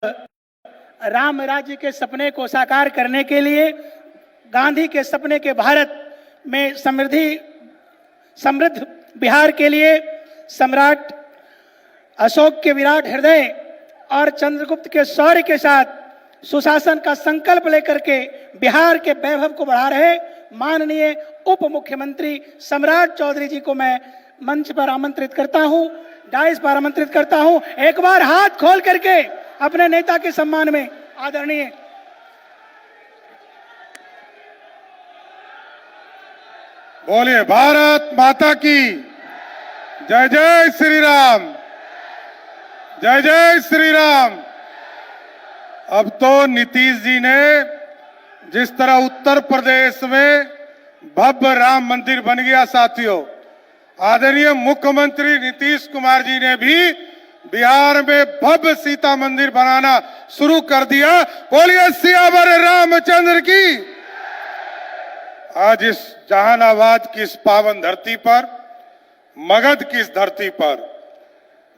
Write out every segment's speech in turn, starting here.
राम राज्य के सपने को साकार करने के लिए, गांधी के सपने के भारत में समृद्ध बिहार के लिए सम्राट अशोक के विराट हृदय और चंद्रगुप्त के शौर्य के साथ सुशासन का संकल्प लेकर के बिहार के वैभव को बढ़ा रहे माननीय उप मुख्यमंत्री सम्राट चौधरी जी को मैं मंच पर आमंत्रित करता हूं, डाइस पर आमंत्रित करता हूं। एक बार हाथ खोल करके अपने नेता के सम्मान में आदरणीय बोलिए भारत माता की जय। जय श्री राम, जय जय श्री राम। अब तो नीतीश जी ने जिस तरह उत्तर प्रदेश में भव्य राम मंदिर बन गया, साथियों, आदरणीय मुख्यमंत्री नीतीश कुमार जी ने भी बिहार में भव्य सीता मंदिर बनाना शुरू कर दिया। बोलिए सियावर रामचंद्र की। आज इस जहानाबाद की इस पावन धरती पर, मगध की इस धरती पर,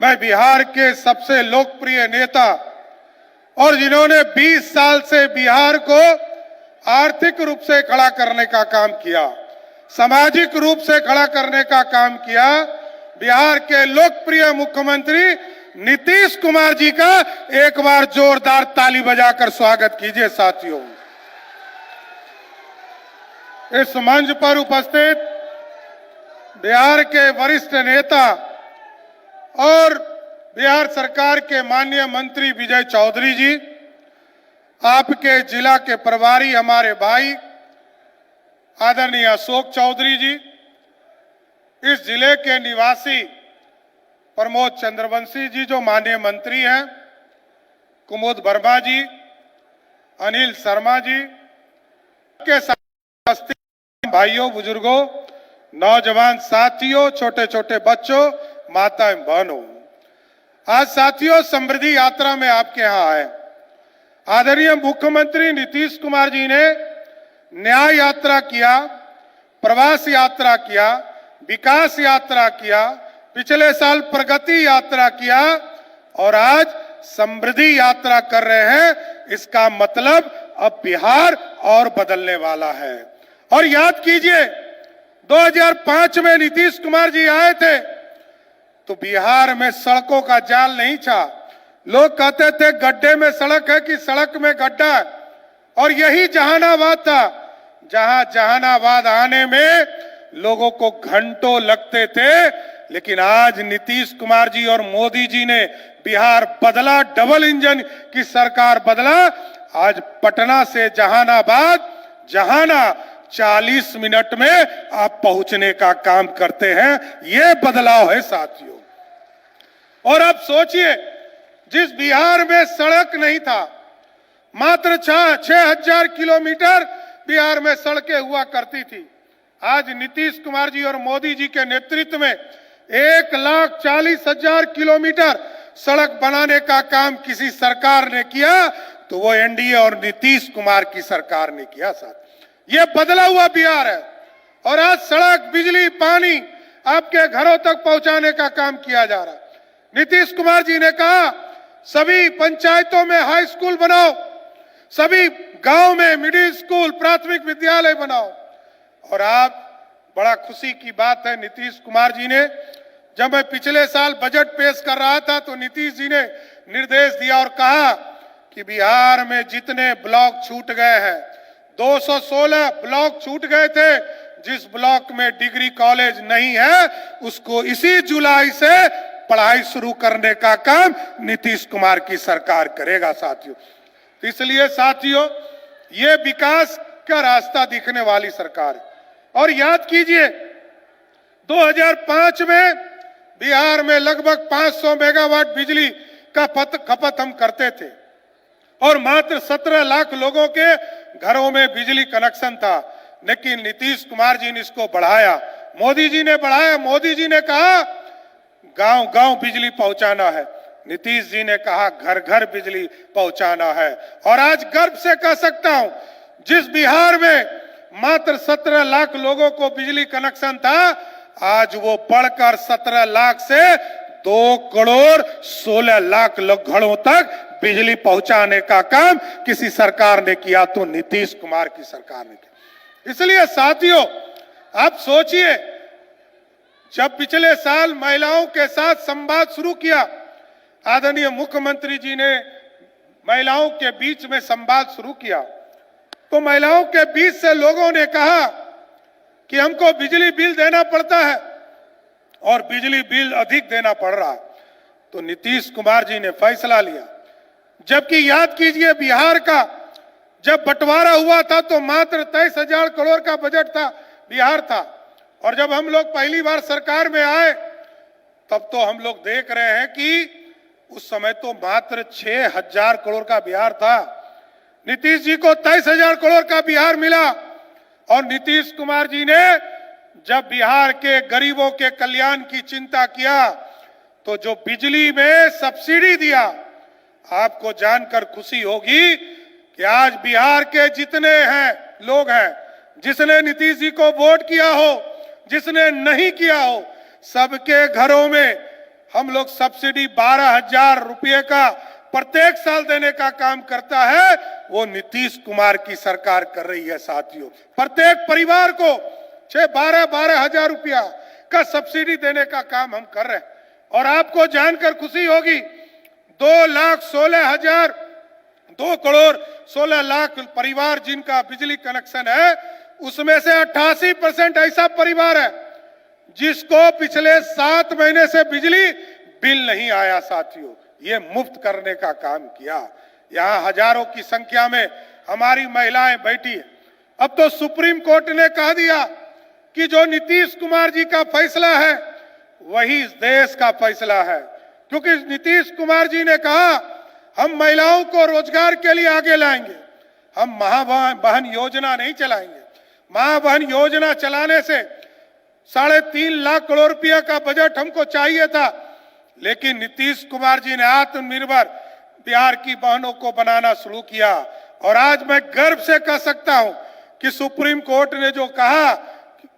मैं बिहार के सबसे लोकप्रिय नेता और जिन्होंने 20 साल से बिहार को आर्थिक रूप से खड़ा करने का काम किया, सामाजिक रूप से खड़ा करने का काम किया, बिहार के लोकप्रिय मुख्यमंत्री नीतीश कुमार जी का एक बार जोरदार ताली बजाकर स्वागत कीजिए। साथियों, इस मंच पर उपस्थित बिहार के वरिष्ठ नेता और बिहार सरकार के माननीय मंत्री विजय चौधरी जी, आपके जिला के प्रभारी हमारे भाई आदरणीय अशोक चौधरी जी, इस जिले के निवासी प्रमोद चंद्रवंशी जी जो माननीय मंत्री हैं, कुमुद वर्मा जी, अनिल शर्मा जी के साथ भाइयों, बुजुर्गों, नौजवान साथियों, छोटे छोटे बच्चों, माताएं, बहनों, आज साथियों समृद्धि यात्रा में आपके यहां आए। आदरणीय मुख्यमंत्री नीतीश कुमार जी ने न्याय यात्रा किया, प्रवास यात्रा किया, विकास यात्रा किया, पिछले साल प्रगति यात्रा किया और आज समृद्धि यात्रा कर रहे हैं। इसका मतलब अब बिहार और बदलने वाला है। और याद कीजिए, 2005 में नीतीश कुमार जी आए थे तो बिहार में सड़कों का जाल नहीं था। लोग कहते थे गड्ढे में सड़क है कि सड़क में गड्ढा है। और यही जहानाबाद था, जहां जहानाबाद आने में लोगों को घंटों लगते थे, लेकिन आज नीतीश कुमार जी और मोदी जी ने बिहार बदला, डबल इंजन की सरकार बदला। आज पटना से जहानाबाद, जहाना 40 मिनट में आप पहुंचने का काम करते हैं। ये बदलाव है साथियों। और अब सोचिए, जिस बिहार में सड़क नहीं था, मात्र 6,000 किलोमीटर बिहार में सड़कें हुआ करती थी, आज नीतीश कुमार जी और मोदी जी के नेतृत्व में 1,40,000 किलोमीटर सड़क बनाने का काम किसी सरकार ने किया तो वो एनडीए और नीतीश कुमार की सरकार ने किया। साथ ये बदला हुआ बिहार है। और आज सड़क, बिजली, पानी आपके घरों तक पहुंचाने का काम किया जा रहा है। नीतीश कुमार जी ने कहा सभी पंचायतों में हाई स्कूल बनाओ, सभी गांव में मिडिल स्कूल, प्राथमिक विद्यालय बनाओ। और आप, बड़ा खुशी की बात है, नीतीश कुमार जी ने, जब मैं पिछले साल बजट पेश कर रहा था तो नीतीश जी ने निर्देश दिया और कहा कि बिहार में जितने ब्लॉक छूट गए हैं, 216 ब्लॉक छूट गए थे, जिस ब्लॉक में डिग्री कॉलेज नहीं है उसको इसी जुलाई से पढ़ाई शुरू करने का काम नीतीश कुमार की सरकार करेगा। साथियों, तो इसलिए साथियों, ये विकास का रास्ता दिखने वाली सरकार है। और याद कीजिए, 2005 में बिहार में लगभग 500 मेगावाट बिजली का खपत हम करते थे और मात्र 17 लाख लोगों के घरों में बिजली कनेक्शन था। लेकिन नीतीश कुमार जी ने इसको बढ़ाया, मोदी जी ने बढ़ाया। मोदी जी ने कहा गांव गांव बिजली पहुंचाना है, नीतीश जी ने कहा घर घर बिजली पहुंचाना है। और आज गर्व से कह सकता हूं, जिस बिहार में मात्र 17 लाख लोगों को बिजली कनेक्शन था, आज वो बढ़कर 17 लाख से 2,16,00,000 घरों तक बिजली पहुंचाने का काम किसी सरकार ने किया तो नीतीश कुमार की सरकार ने किया। इसलिए साथियों, आप सोचिए, जब पिछले साल महिलाओं के साथ संवाद शुरू किया, आदरणीय मुख्यमंत्री जी ने महिलाओं के बीच में संवाद शुरू किया, तो महिलाओं के बीच से लोगों ने कहा कि हमको बिजली बिल देना पड़ता है और बिजली बिल अधिक देना पड़ रहा है। तो नीतीश कुमार जी ने फैसला लिया। जबकि याद कीजिए, बिहार का जब बंटवारा हुआ था तो मात्र 23,000 करोड़ का बजट था, बिहार था। और जब हम लोग पहली बार सरकार में आए, तब तो हम लोग देख रहे हैं कि उस समय तो मात्र 6,000 करोड़ का बिहार था। नीतीश जी को 23,000 करोड़ का बिहार मिला। और नीतीश कुमार जी ने जब बिहार के गरीबों के कल्याण की चिंता किया, तो जो बिजली में सब्सिडी दिया, आपको जानकर खुशी होगी कि आज बिहार के जितने हैं लोग हैं, जिसने नीतीश जी को वोट किया हो, जिसने नहीं किया हो, सबके घरों में हम लोग सब्सिडी 12,000 रुपये का प्रत्येक साल देने का काम करता है, वो नीतीश कुमार की सरकार कर रही है साथियों। प्रत्येक परिवार को 12,000 रुपया का सब्सिडी देने का काम हम कर रहे हैं। और आपको जानकर खुशी होगी, 2,16,00,000 परिवार जिनका बिजली कनेक्शन है, उसमें से 88% ऐसा परिवार है जिसको पिछले 7 महीने से बिजली बिल नहीं आया साथियों। ये मुफ्त करने का काम किया। यहाँ हजारों की संख्या में हमारी महिलाएं बैठी है। अब तो सुप्रीम कोर्ट ने कह दिया कि जो नीतीश कुमार जी का फैसला है वही इस देश का फैसला है, क्योंकि नीतीश कुमार जी ने कहा हम महिलाओं को रोजगार के लिए आगे लाएंगे, हम महाबहन योजना नहीं चलाएंगे। महाबहन योजना चलाने से 3.5 लाख करोड़ रुपया का बजट हमको चाहिए था, लेकिन नीतीश कुमार जी ने आत्मनिर्भर बिहार की बहनों को बनाना शुरू किया। और आज मैं गर्व से कह सकता हूं कि सुप्रीम कोर्ट ने जो कहा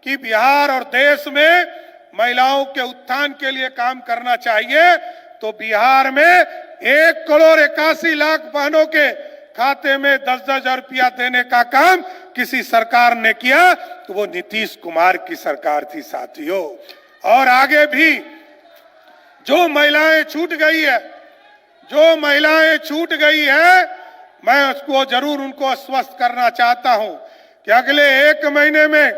कि बिहार और देश में महिलाओं के उत्थान के लिए काम करना चाहिए, तो बिहार में 1,81,00,000 बहनों के खाते में 10-10 हजार रुपया देने का काम किसी सरकार ने किया, तो वो नीतीश कुमार की सरकार थी साथियों। और आगे भी जो महिलाएं छूट गई है, जो महिलाएं छूट गई है, मैं उसको जरूर उनको आश्वस्त करना चाहता हूं कि अगले 1 महीने में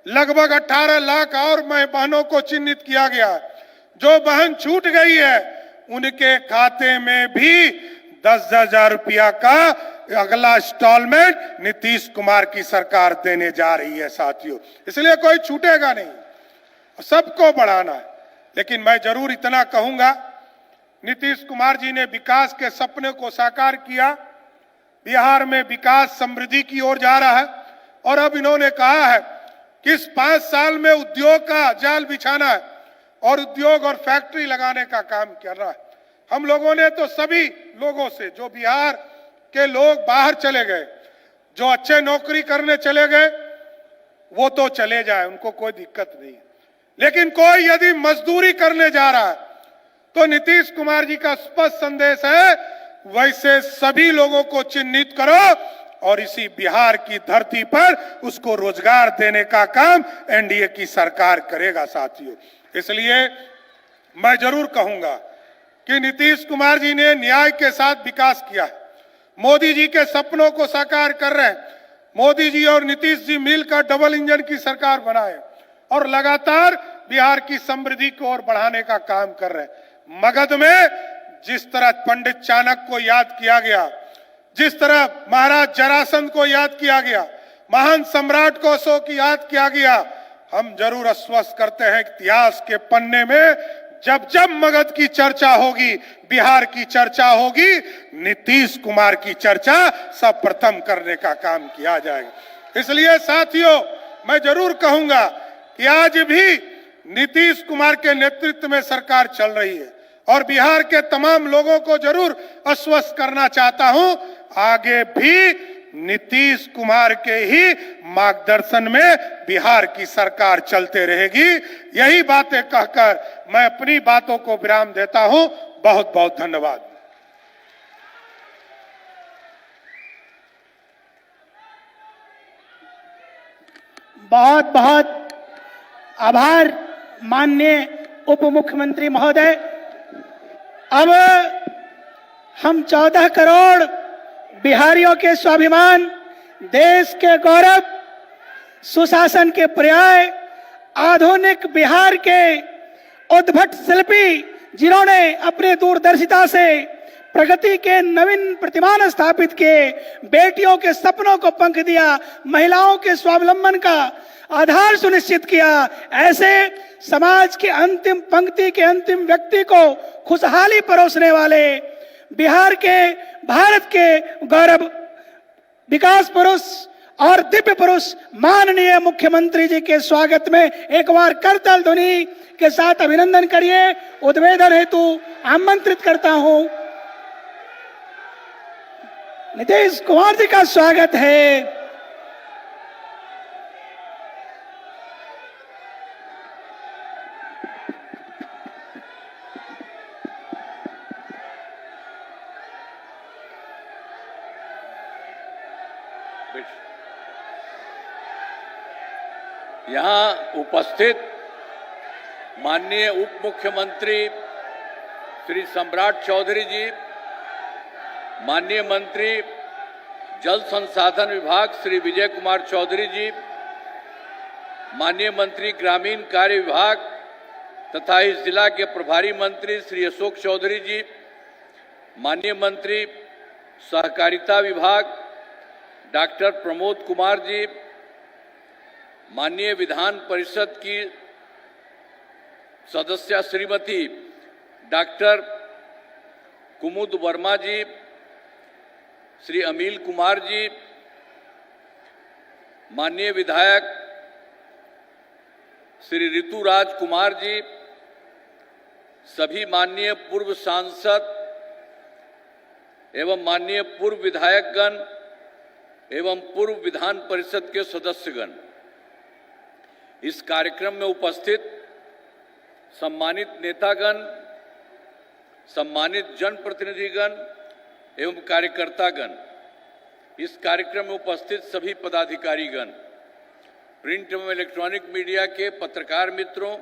लगभग 18 लाख और बहनों को चिन्हित किया गया। जो बहन छूट गई है उनके खाते में भी 10-10 हजार रुपया का अगला इंस्टॉलमेंट नीतीश कुमार की सरकार देने जा रही है साथियों। इसलिए कोई छूटेगा नहीं, सबको बढ़ाना है। लेकिन मैं जरूर इतना कहूंगा, नीतीश कुमार जी ने विकास के सपने को साकार किया। बिहार में विकास समृद्धि की ओर जा रहा है। और अब इन्होंने कहा है कि इस 5 साल में उद्योग का जाल बिछाना है और उद्योग और फैक्ट्री लगाने का काम करना है। हम लोगों ने तो सभी लोगों से, जो बिहार के लोग बाहर चले गए, जो अच्छे नौकरी करने चले गए, वो तो चले जाए, उनको कोई दिक्कत नहीं है। लेकिन कोई यदि मजदूरी करने जा रहा है तो नीतीश कुमार जी का स्पष्ट संदेश है, वैसे सभी लोगों को चिन्हित करो और इसी बिहार की धरती पर उसको रोजगार देने का काम एनडीए की सरकार करेगा साथियों। इसलिए मैं जरूर कहूंगा कि नीतीश कुमार जी ने न्याय के साथ विकास किया है, मोदी जी के सपनों को साकार कर रहे हैं। मोदी जी और नीतीश जी मिलकर डबल इंजन की सरकार बनाए और लगातार बिहार की समृद्धि को और बढ़ाने का काम कर रहे हैं। मगध में जिस तरह पंडित चाणक्य को याद किया गया, जिस तरह महाराज जरासंध को याद किया गया, महान सम्राट को अशोक याद किया गया, हम जरूर आश्वस्त करते हैं इतिहास के पन्ने में जब जब मगध की चर्चा होगी, बिहार की चर्चा होगी, नीतीश कुमार की चर्चा सब प्रथम करने का काम किया जाएगा। इसलिए साथियों, मैं जरूर कहूंगा कि आज भी नीतीश कुमार के नेतृत्व में सरकार चल रही है और बिहार के तमाम लोगों को जरूर आश्वस्त करना चाहता हूं, आगे भी नीतीश कुमार के ही मार्गदर्शन में बिहार की सरकार चलते रहेगी। यही बातें कहकर मैं अपनी बातों को विराम देता हूं। बहुत बहुत धन्यवाद। बहुत बहुत आभार माननीय उप मुख्यमंत्री महोदय। अब हम 14 करोड़ बिहारियों के स्वाभिमान, देश के गौरव, सुशासन के पर्याय, आधुनिक बिहार के उद्भट शिल्पी, जिन्होंने अपने दूरदर्शिता से प्रगति के नवीन प्रतिमान स्थापित किए, बेटियों के सपनों को पंख दिया, महिलाओं के स्वावलंबन का आधार सुनिश्चित किया, ऐसे समाज की अंतिम पंक्ति के अंतिम व्यक्ति को खुशहाली परोसने वाले बिहार के, भारत के गौरव, विकास पुरुष और दिव्य पुरुष माननीय मुख्यमंत्री जी के स्वागत में एक बार करताल ध्वनि के साथ अभिनंदन करिए। उद्बोधन हेतु आमंत्रित करता हूं। नीतीश कुमार जी का स्वागत है। यहाँ उपस्थित माननीय उप मुख्यमंत्री श्री सम्राट चौधरी जी, माननीय मंत्री जल संसाधन विभाग श्री विजय कुमार चौधरी जी, माननीय मंत्री ग्रामीण कार्य विभाग तथा इस जिला के प्रभारी मंत्री श्री अशोक चौधरी जी, माननीय मंत्री सहकारिता विभाग डॉक्टर प्रमोद कुमार जी, माननीय विधान परिषद की सदस्य श्रीमती डॉक्टर कुमुद वर्मा जी, श्री अमील कुमार जी, माननीय विधायक श्री ऋतुराज कुमार जी, सभी माननीय पूर्व सांसद एवं माननीय पूर्व विधायकगण एवं पूर्व विधान परिषद के सदस्यगण, इस कार्यक्रम में उपस्थित सम्मानित नेतागण, सम्मानित जनप्रतिनिधिगण एवं कार्यकर्तागण, इस कार्यक्रम में उपस्थित सभी पदाधिकारीगण, प्रिंट एवं इलेक्ट्रॉनिक मीडिया के पत्रकार मित्रों,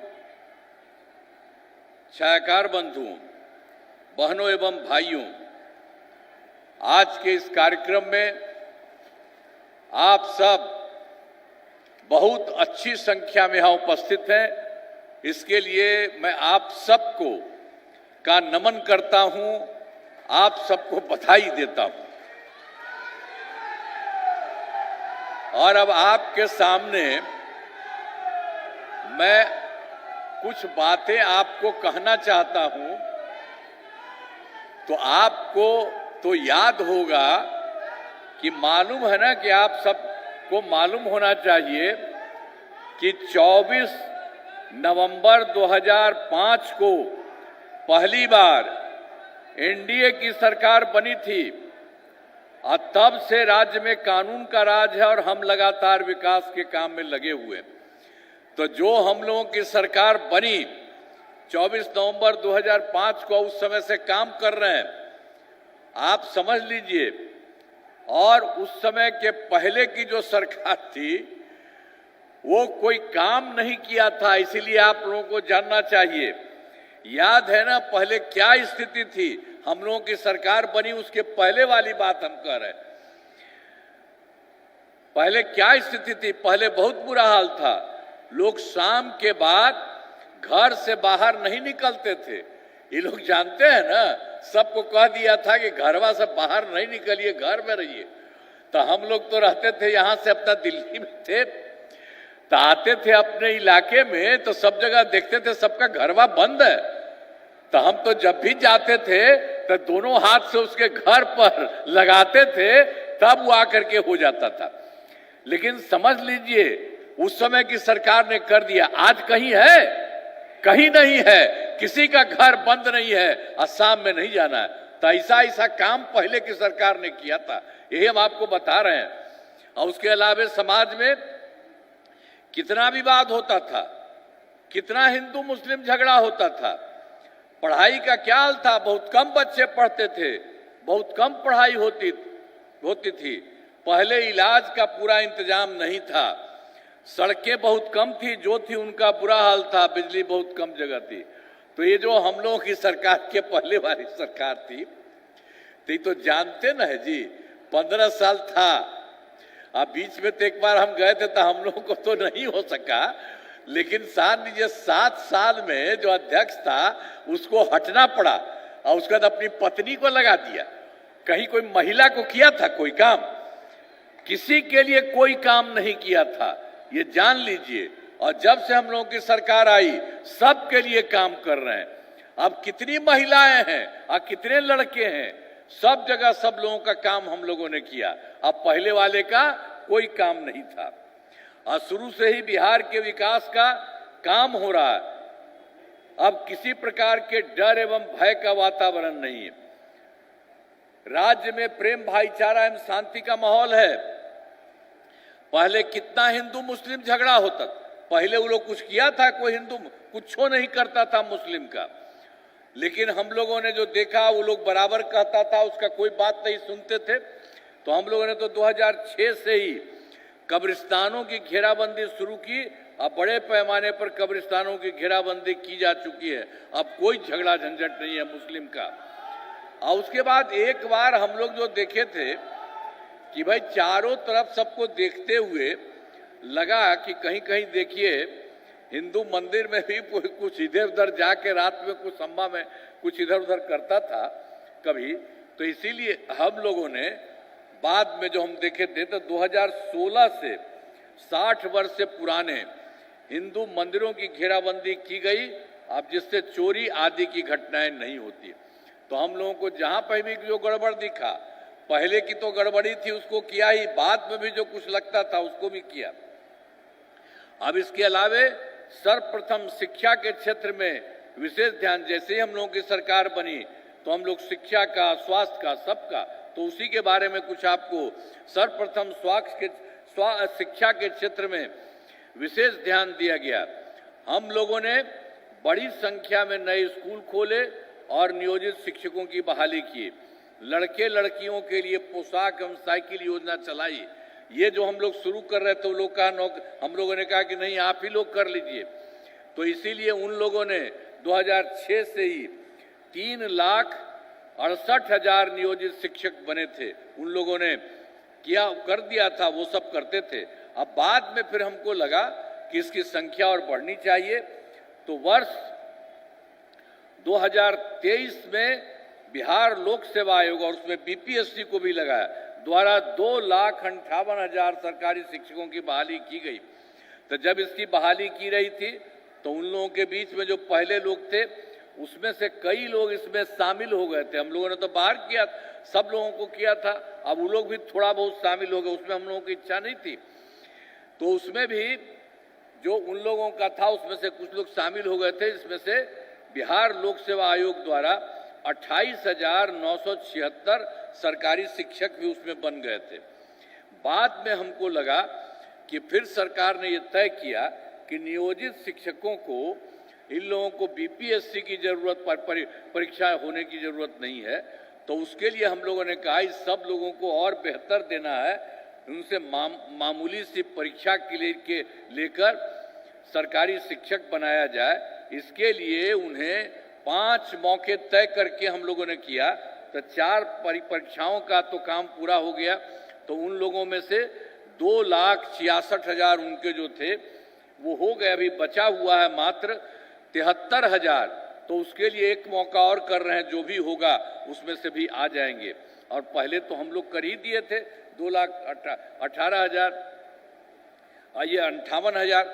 छायाकार बंधुओं, बहनों एवं भाइयों, आज के इस कार्यक्रम में आप सब बहुत अच्छी संख्या में यहाँ उपस्थित हैं। इसके लिए मैं आप सबको का नमन करता हूं, आप सबको बधाई देता हूं। और अब आपके सामने मैं कुछ बातें आपको कहना चाहता हूं। तो आपको तो याद होगा कि मालूम है ना, कि आप सबको मालूम होना चाहिए कि 24 नवंबर 2005 को पहली बार एनडीए की सरकार बनी थी और तब से राज्य में कानून का राज है और हम लगातार विकास के काम में लगे हुए हैं। तो जो हम लोगों की सरकार बनी 24 नवंबर 2005 को, उस समय से काम कर रहे हैं, आप समझ लीजिए। और उस समय के पहले की जो सरकार थी वो कोई काम नहीं किया था, इसीलिए आप लोगों को जानना चाहिए। याद है ना पहले क्या स्थिति थी? हम लोगों की सरकार बनी उसके पहले वाली बात हम कह रहे हैं। पहले क्या स्थिति थी? पहले बहुत बुरा हाल था। लोग शाम के बाद घर से बाहर नहीं निकलते थे। ये लोग जानते हैं ना, सबको कह दिया था कि घरवा से बाहर नहीं निकलिए, घर में रहिए। तो हम लोग तो रहते थे यहां से अपना दिल्ली में थे, तो आते थे अपने इलाके में तो सब जगह देखते थे सबका घरवा बंद है। तो हम तो जब भी जाते थे तो दोनों हाथ से उसके घर पर लगाते थे, तब वो आकर के हो जाता था। लेकिन समझ लीजिए उस समय की सरकार ने कर दिया। आज कहीं है? कहीं नहीं है। किसी का घर बंद नहीं है और शाम में नहीं जाना है। तो ऐसा ऐसा काम पहले की सरकार ने किया था, यही हम आपको बता रहे हैं। और उसके अलावा समाज में कितना विवाद होता था, कितना हिंदू मुस्लिम झगड़ा होता था, पढ़ाई का क्या हाल था, बहुत कम बच्चे पढ़ते थे, बहुत कम पढ़ाई होती थी। पहले इलाज का पूरा इंतजाम नहीं था, सड़कें बहुत कम थी, जो थी उनका बुरा हाल था, बिजली बहुत कम जगह थी। तो ये जो हम लोगों की सरकार के पहले वाली सरकार थी, तो ये तो जानते न है जी, 15 साल था। अब बीच में तो एक बार हम गए थे तो हम लोगों को तो नहीं हो सका, लेकिन सान लीजिए 7 साल में जो अध्यक्ष था उसको हटना पड़ा और उसके बाद अपनी पत्नी को लगा दिया। कहीं कोई महिला को किया था कोई काम? किसी के लिए कोई काम नहीं किया था, ये जान लीजिए। और जब से हम लोगों की सरकार आई सबके लिए काम कर रहे हैं। अब कितनी महिलाएं हैं और कितने लड़के हैं, सब जगह सब लोगों का काम हम लोगों ने किया। अब पहले वाले का कोई काम नहीं था। और शुरू से ही बिहार के विकास का काम हो रहा है। अब किसी प्रकार के डर एवं भय का वातावरण नहीं है। राज्य में प्रेम, भाईचारा एवं शांति का माहौल है। पहले कितना हिंदू मुस्लिम झगड़ा होता, पहले वो लोग कुछ किया था? कोई हिंदू कुछ नहीं करता था मुस्लिम का, लेकिन हम लोगों ने जो देखा वो लोग बराबर कहता था, उसका कोई बात नहीं सुनते थे। तो हम लोगों ने तो 2006 से ही कब्रिस्तानों की घेराबंदी शुरू की। अब बड़े पैमाने पर कब्रिस्तानों की घेराबंदी की जा चुकी है। अब कोई झगड़ा झंझट नहीं है मुस्लिम का। और उसके बाद एक बार हम लोग जो देखे थे कि भाई चारों तरफ सबको देखते हुए लगा कि कहीं कहीं देखिए हिंदू मंदिर में भी कुछ इधर उधर जाके रात में कुछ संभा में कुछ इधर उधर करता था कभी। तो इसीलिए हम लोगों ने बाद में जो हम देखे थे तो 2016 से 60 वर्ष से पुराने हिंदू मंदिरों की घेराबंदी की गई, अब जिससे चोरी आदि की घटनाएं नहीं होती। तो हम लोगों को जहां पर भी जो गड़बड़ दिखा, पहले की तो गड़बड़ी थी उसको किया ही, बाद में भी जो कुछ लगता था उसको भी किया। अब इसके अलावे सर्वप्रथम शिक्षा के क्षेत्र में विशेष ध्यान, जैसे ही हम लोगों की सरकार बनी तो हम लोग शिक्षा का, स्वास्थ्य का, सबका, तो उसी के बारे में कुछ आपको सर्वप्रथम शिक्षा के क्षेत्र में विशेष ध्यान दिया गया। हम लोगों ने बड़ी संख्या में नए स्कूल खोले और नियोजित शिक्षकों की बहाली की। लड़के लड़कियों के लिए पोशाक एवं साइकिल योजना चलाई। ये जो हम लोग शुरू कर रहे थे वो लोग का हम लोगों ने कहा कि नहीं आप ही लोग कर लीजिए। तो इसीलिए उन लोगों ने 2006 से ही 3,68,000 नियोजित शिक्षक बने थे, उन लोगों ने कर दिया था, वो सब करते थे। अब बाद में फिर हमको लगा कि इसकी संख्या और बढ़नी चाहिए। तो वर्ष 2023 में बिहार लोक सेवा आयोग और उसमें बीपीएससी को भी लगाया द्वारा 2,58,000 सरकारी शिक्षकों की बहाली की गई। तो जब इसकी बहाली की रही थी तो उन लोगों के बीच में जो पहले लोग थे उसमें से कई लोग इसमें शामिल हो गए थे। हम लोगों ने तो बाहर किया, सब लोगों को किया था, अब वो लोग भी थोड़ा बहुत शामिल हो गए, उसमें हम लोगों की इच्छा नहीं थी। तो उसमें भी जो उन लोगों का था उसमें से कुछ लोग शामिल हो गए थे, जिसमें से बिहार लोक सेवा आयोग द्वारा 28,976 सरकारी शिक्षक भी उसमें बन गए थे। बाद में हमको लगा कि फिर सरकार ने यह तय किया कि नियोजित शिक्षकों को, इन लोगों को बीपीएससी की जरूरत, परीक्षा होने की जरूरत नहीं है। तो उसके लिए हम लोगों ने कहा इस सब लोगों को और बेहतर देना है, उनसे मामूली सी परीक्षा के लेकर सरकारी शिक्षक बनाया जाए। इसके लिए उन्हें 5 मौके तय करके हम लोगों ने किया। तो 4 परीक्षाओं का तो काम पूरा हो गया। तो उन लोगों में से 2,66,000 उनके जो थे वो हो गए। अभी बचा हुआ है मात्र 73,000। तो उसके लिए एक मौका और कर रहे हैं, जो भी होगा उसमें से भी आ जाएंगे। और पहले तो हम लोग कर ही दिए थे 2,18,000 और ये 58,000।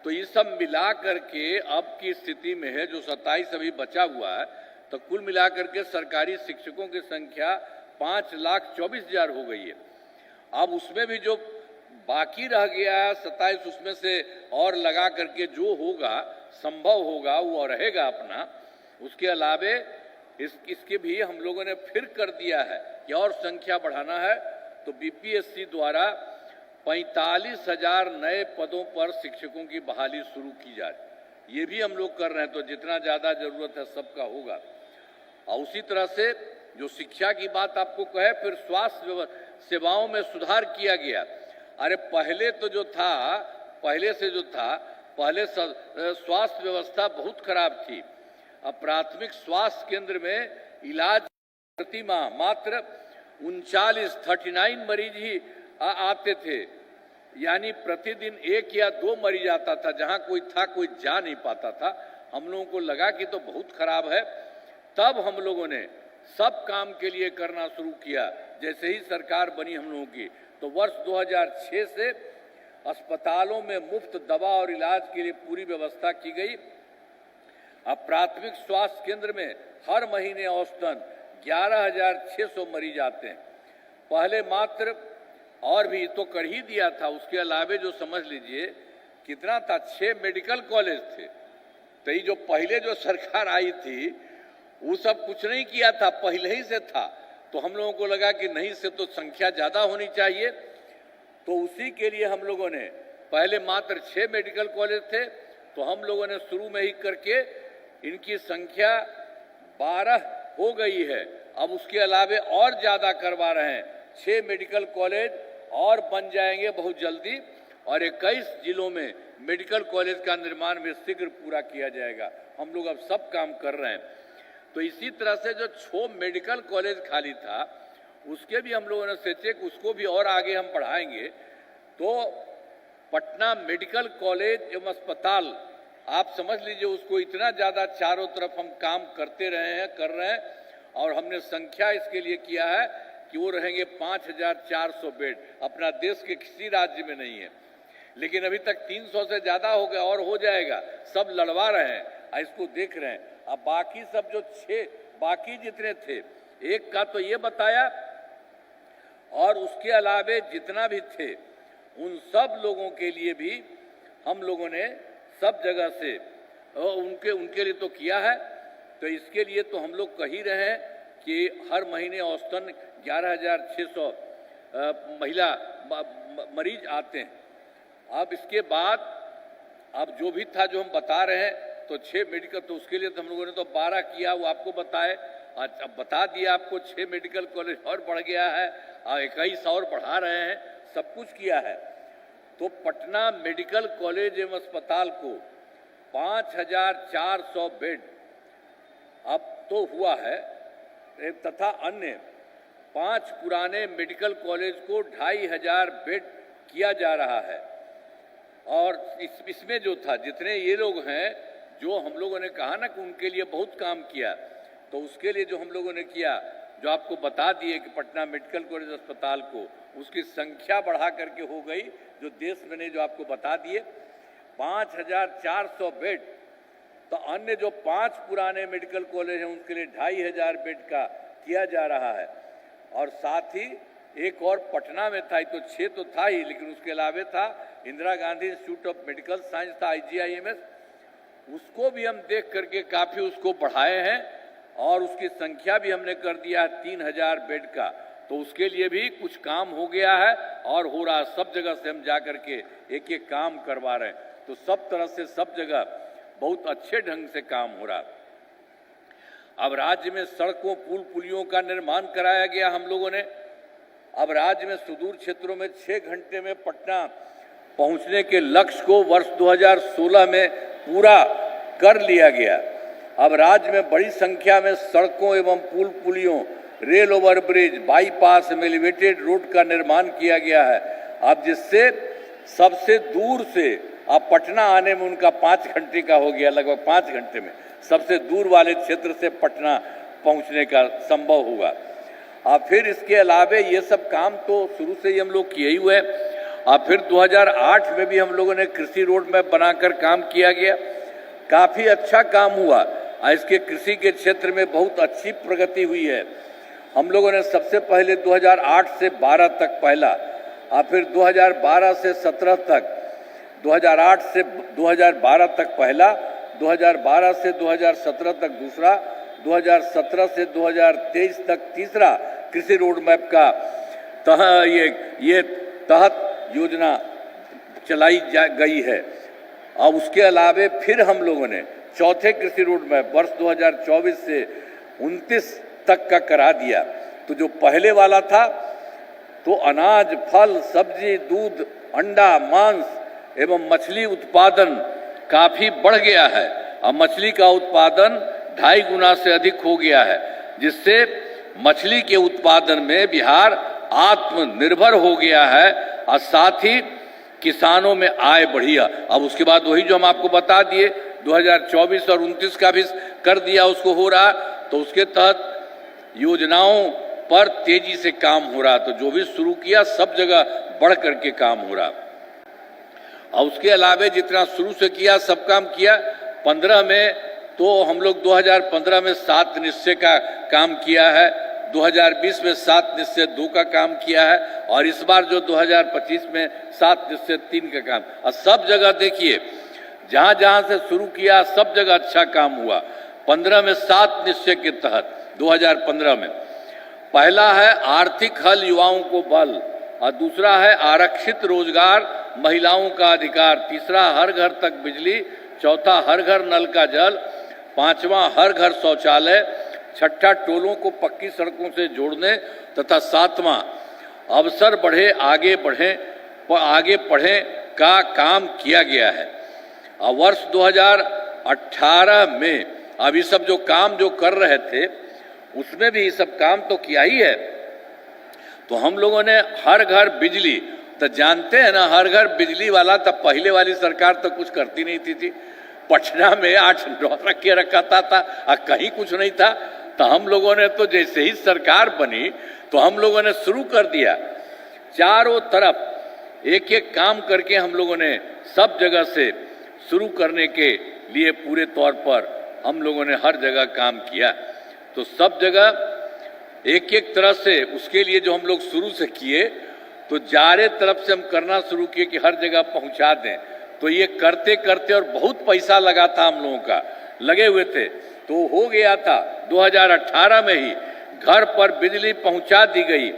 तो ये सब मिला करके अब की स्थिति में है जो 27 अभी बचा हुआ है, तो कुल मिलाकर के सरकारी शिक्षकों की संख्या 5,24,000 हो गई है। अब उसमें भी जो बाकी रह गया है 27, उसमें से और लगा करके जो होगा, संभव होगा वो रहेगा अपना। उसके अलावे इसके भी हम लोगों ने फिर कर दिया है कि और संख्या बढ़ाना है, तो बीपीएससी द्वारा 45,000 नए पदों पर शिक्षकों की बहाली शुरू की जाए। ये भी हम लोग कर रहे हैं, तो जितना ज़्यादा ज़रूरत है सबका होगा। और उसी तरह से जो शिक्षा की बात आपको कहे, फिर स्वास्थ्य सेवाओं में सुधार किया गया। अरे पहले तो जो था, पहले स्वास्थ्य व्यवस्था बहुत खराब थी। अब प्राथमिक स्वास्थ्य केंद्र में इलाज प्रति माह मात्र 39 मरीज ही आते थे, यानी प्रतिदिन 1 या 2 मरीज आता था। जहां कोई था कोई जा नहीं पाता था। हम लोगों को लगा कि तो बहुत खराब है, तब हम लोगों ने सब काम के लिए करना शुरू किया। जैसे ही सरकार बनी हम लोगों की, तो वर्ष 2006 से अस्पतालों में मुफ्त दवा और इलाज के लिए पूरी व्यवस्था की गई। अब प्राथमिक स्वास्थ्य केंद्र में हर महीने औसतन 11,600 मरीज आते हैं। पहले मात्र, और भी तो कर ही दिया था, उसके अलावे जो समझ लीजिए कितना था, 6 मेडिकल कॉलेज थे। तो ये जो पहले जो सरकार आई थी वो सब कुछ नहीं किया था, पहले ही से था। तो हम लोगों को लगा कि नहीं, से तो संख्या ज्यादा होनी चाहिए। तो उसी के लिए हम लोगों ने पहले मात्र 6 मेडिकल कॉलेज थे, तो हम लोगों ने शुरू में ही करके इनकी संख्या 12 हो गई है। अब उसके अलावे और ज्यादा करवा रहे हैं। 6 मेडिकल कॉलेज और बन जाएंगे बहुत जल्दी, और 21 जिलों में मेडिकल कॉलेज का निर्माण में शीघ्र पूरा किया जाएगा। हम लोग अब सब काम कर रहे हैं। तो इसी तरह से जो 6 मेडिकल कॉलेज खाली था, उसके भी हम लोगों ने सोचे कि उसको भी और आगे हम बढ़ाएंगे। तो पटना मेडिकल कॉलेज एवं अस्पताल, आप समझ लीजिए उसको इतना ज़्यादा चारों तरफ हम काम करते रहे हैं, कर रहे हैं। और हमने संख्या इसके लिए किया है कि वो रहेंगे 5,400 बेड। अपना देश के किसी राज्य में नहीं है, लेकिन अभी तक 300 से ज़्यादा हो गया और हो जाएगा। सब लड़वा रहे हैं, इसको देख रहे हैं। अब बाकी सब जो 6 बाकी जितने थे, एक का तो ये बताया, और उसके अलावे जितना भी थे उन सब लोगों के लिए भी हम लोगों ने सब जगह से उनके लिए तो किया है। तो इसके लिए तो हम लोग कह ही रहे हैं कि हर महीने औसतन 11,600 महिला मरीज आते हैं। अब इसके बाद अब जो भी था जो हम बता रहे हैं, तो 6 मेडिकल, तो उसके लिए तो हम लोगों ने तो 12 किया, वो आपको बताए। अब बता दिया आपको 6 मेडिकल कॉलेज और बढ़ गया है, और 21 और बढ़ा रहे हैं, सब कुछ किया है। तो पटना मेडिकल कॉलेज एवं अस्पताल को 5,400 बेड अब तो हुआ है, तथा अन्य 5 पुराने मेडिकल कॉलेज को 2,500 बेड किया जा रहा है। और इसमें जो था, जितने ये लोग हैं जो हम लोगों ने कहा ना कि उनके लिए बहुत काम किया, तो उसके लिए जो हम लोगों ने किया, जो आपको बता दिए कि पटना मेडिकल कॉलेज अस्पताल को उसकी संख्या बढ़ा करके हो गई, जो देश में ने जो आपको बता दिए 5,400 बेड। तो अन्य जो 5 पुराने मेडिकल कॉलेज हैं उनके लिए 2,500 बेड का किया जा रहा है। और साथ ही एक और पटना में था, तो 6 तो था ही, लेकिन उसके अलावे था Indira Gandhi institute of medical science था, IGIMS। उसको भी हम देख करके काफ़ी उसको बढ़ाए हैं, और उसकी संख्या भी हमने कर दिया है 3,000 बेड का। तो उसके लिए भी कुछ काम हो गया है और हो रहा है। सब जगह से हम जा करके एक एक काम करवा रहे हैं। तो सब तरह से सब जगह बहुत अच्छे ढंग से काम हो रहा है। अब राज्य में सड़कों, पुल पुलियों का निर्माण कराया गया हम लोगों ने। अब राज्य में सुदूर क्षेत्रों में 6 घंटे में पटना पहुंचने के लक्ष्य को वर्ष 2016 में पूरा कर लिया गया। अब राज्य में बड़ी संख्या में सड़कों एवं पुल पुलियों, रेल ओवरब्रिज, बाईपास में एलिवेटेड रोड का निर्माण किया गया है। अब जिससे सबसे दूर से अब पटना आने में उनका 5 घंटे का हो गया, लगभग 5 घंटे में सबसे दूर वाले क्षेत्र से पटना पहुंचने का संभव होगा। अब फिर इसके अलावे ये सब काम तो शुरू से ही हम लोग किए ही हुए। और फिर 2008 में भी हम लोगों ने कृषि रोड मैप बनाकर काम किया गया, काफ़ी अच्छा काम हुआ। इसके कृषि के क्षेत्र में बहुत अच्छी प्रगति हुई है। हम लोगों ने सबसे पहले 2008 से 12 तक पहला, और फिर 2012 से 17 तक, 2008 से 2012 तक पहला, 2012 से 2017 तक दूसरा, 2017 से 2023 तक तीसरा कृषि रोड मैप का ये तहत योजना चलाई गई है। और उसके अलावे फिर हम लोगों ने चौथे कृषि रोड मैप वर्ष 2024 से 29 तक का करा दिया। तो जो पहले वाला था तो अनाज, फल, सब्जी, दूध, अंडा, मांस एवं मछली उत्पादन काफी बढ़ गया है और मछली का उत्पादन 2.5 गुना से अधिक हो गया है, जिससे मछली के उत्पादन में बिहार आत्मनिर्भर हो गया है और साथ ही किसानों में आय बढ़ी। अब उसके बाद वही जो हम आपको बता दिए 2024 और 29 का भी कर दिया, उसको हो रहा, तो उसके तहत योजनाओं पर तेजी से काम हो रहा। तो जो भी शुरू किया सब जगह बढ़ करके काम हो रहा। और उसके अलावे जितना शुरू से किया सब काम किया। 15 में तो हम लोग 2015 में 7 निश्चय का काम किया है, 2020 में 7 निश्चय 2 का काम किया है और इस बार जो 2025 में 7 निश्चय 3 का काम। और सब जगह देखिए जहां जहां से शुरू किया सब जगह अच्छा काम हुआ। 15 में 7 निश्चय के तहत 2015 में पहला है आर्थिक हल युवाओं को बल, और दूसरा है आरक्षित रोजगार महिलाओं का अधिकार, तीसरा हर घर तक बिजली, चौथा हर घर नल का जल, पांचवा हर घर शौचालय, छठा टोलों को पक्की सड़कों से जोड़ने तथा सातवां अवसर बढ़े आगे पढ़े का काम किया गया है। और वर्ष 2018 में अभी सब जो काम जो कर रहे थे उसमें भी सब काम तो किया ही है। तो हम लोगों ने हर घर बिजली, तो जानते हैं ना हर घर बिजली वाला, तब पहले वाली सरकार तो कुछ करती नहीं थी। पटना में 8-9 रख के रखा था और कहीं कुछ नहीं था। तो हम लोगों ने तो जैसे ही सरकार बनी तो हम लोगों ने शुरू कर दिया, चारों तरफ एक एक काम करके हम लोगों ने सब जगह से शुरू करने के लिए पूरे तौर पर हम लोगों ने हर जगह काम किया। तो सब जगह एक एक तरह से उसके लिए जो हम लोग शुरू से किए तो चारे तरफ से हम करना शुरू किए कि हर जगह पहुंचा दें। तो ये करते करते और बहुत पैसा लगा था, हम लोगों का लगे हुए थे, तो हो गया था 2018 में ही घर पर बिजली पहुंचा दी गई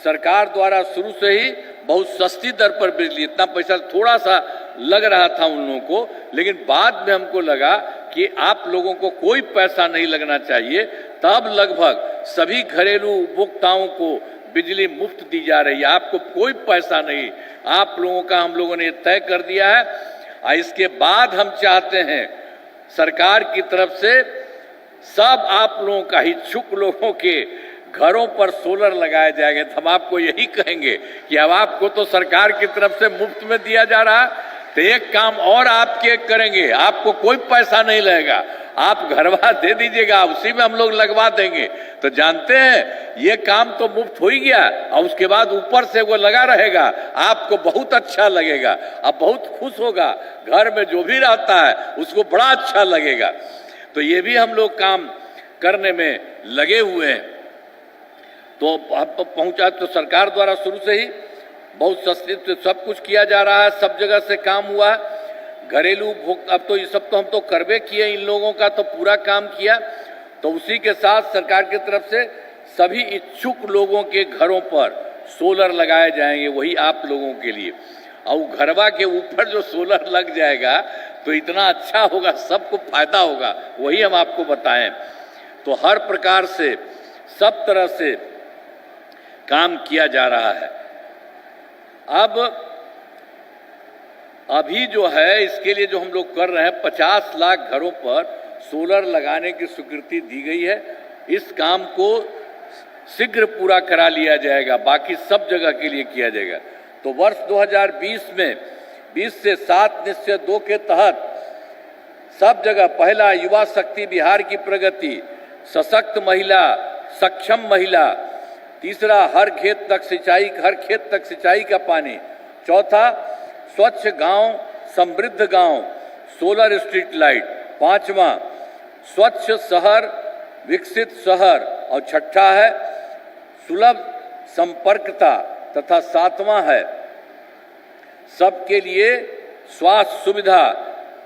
सरकार द्वारा। शुरू से ही बहुत सस्ती दर पर बिजली, इतना पैसा थोड़ा सा लग रहा था उन लोगों को, लेकिन बाद में हमको लगा कि आप लोगों को कोई पैसा नहीं लगना चाहिए, तब लगभग सभी घरेलू उपभोक्ताओं को बिजली मुफ्त दी जा रही है। आपको कोई पैसा नहीं, आप लोगों का हम लोगों ने तय कर दिया है। और इसके बाद हम चाहते हैं सरकार की तरफ से सब आप लोगों का, इच्छुक लोगों के घरों पर सोलर लगाए जाएंगे। तो हम आपको यही कहेंगे कि अब आपको तो सरकार की तरफ से मुफ्त में दिया जा रहा, तो एक काम और आपके करेंगे, आपको कोई पैसा नहीं लगेगा, आप घरवा दे दीजिएगा, उसी में हम लोग लगवा देंगे। तो जानते हैं ये काम तो मुफ्त हो ही गया और उसके बाद ऊपर से वो लगा रहेगा, आपको बहुत अच्छा लगेगा, आप बहुत खुश होगा, घर में जो भी रहता है उसको बड़ा अच्छा लगेगा। तो ये भी हम लोग काम करने में लगे हुए हैं। तो अब पहुंचा तो सरकार द्वारा शुरू से ही बहुत सस्ते से सब कुछ किया जा रहा है, सब जगह से काम हुआ। घरेलू उपभोक्ता, अब तो ये सब तो हम तो करवे किए, इन लोगों का तो पूरा काम किया। तो उसी के साथ सरकार की तरफ से सभी इच्छुक लोगों के घरों पर सोलर लगाए जाएंगे, वही आप लोगों के लिए। और घरवा के ऊपर जो सोलर लग जाएगा तो इतना अच्छा होगा, सबको फायदा होगा, वही हम आपको बताएं। तो हर प्रकार से सब तरह से काम किया जा रहा है। अब अभी जो है इसके लिए जो हम लोग कर रहे हैं, 50 लाख घरों पर सोलर लगाने की स्वीकृति दी गई है। इस काम को शीघ्र पूरा करा लिया जाएगा, बाकी सब जगह के लिए किया जाएगा। तो वर्ष 2020 में 20 से 7 निश्चय 2 के तहत सब जगह पहला युवा शक्ति बिहार की प्रगति, सशक्त महिला, सक्षम महिला, तीसरा हर खेत तक सिंचाई का पानी, चौथा स्वच्छ गांव समृद्ध गांव, सोलर स्ट्रीट लाइट, पांचवा स्वच्छ शहर विकसित शहर, और छठा है सुलभ संपर्कता, तथा सातवां है सबके लिए स्वास्थ्य सुविधा,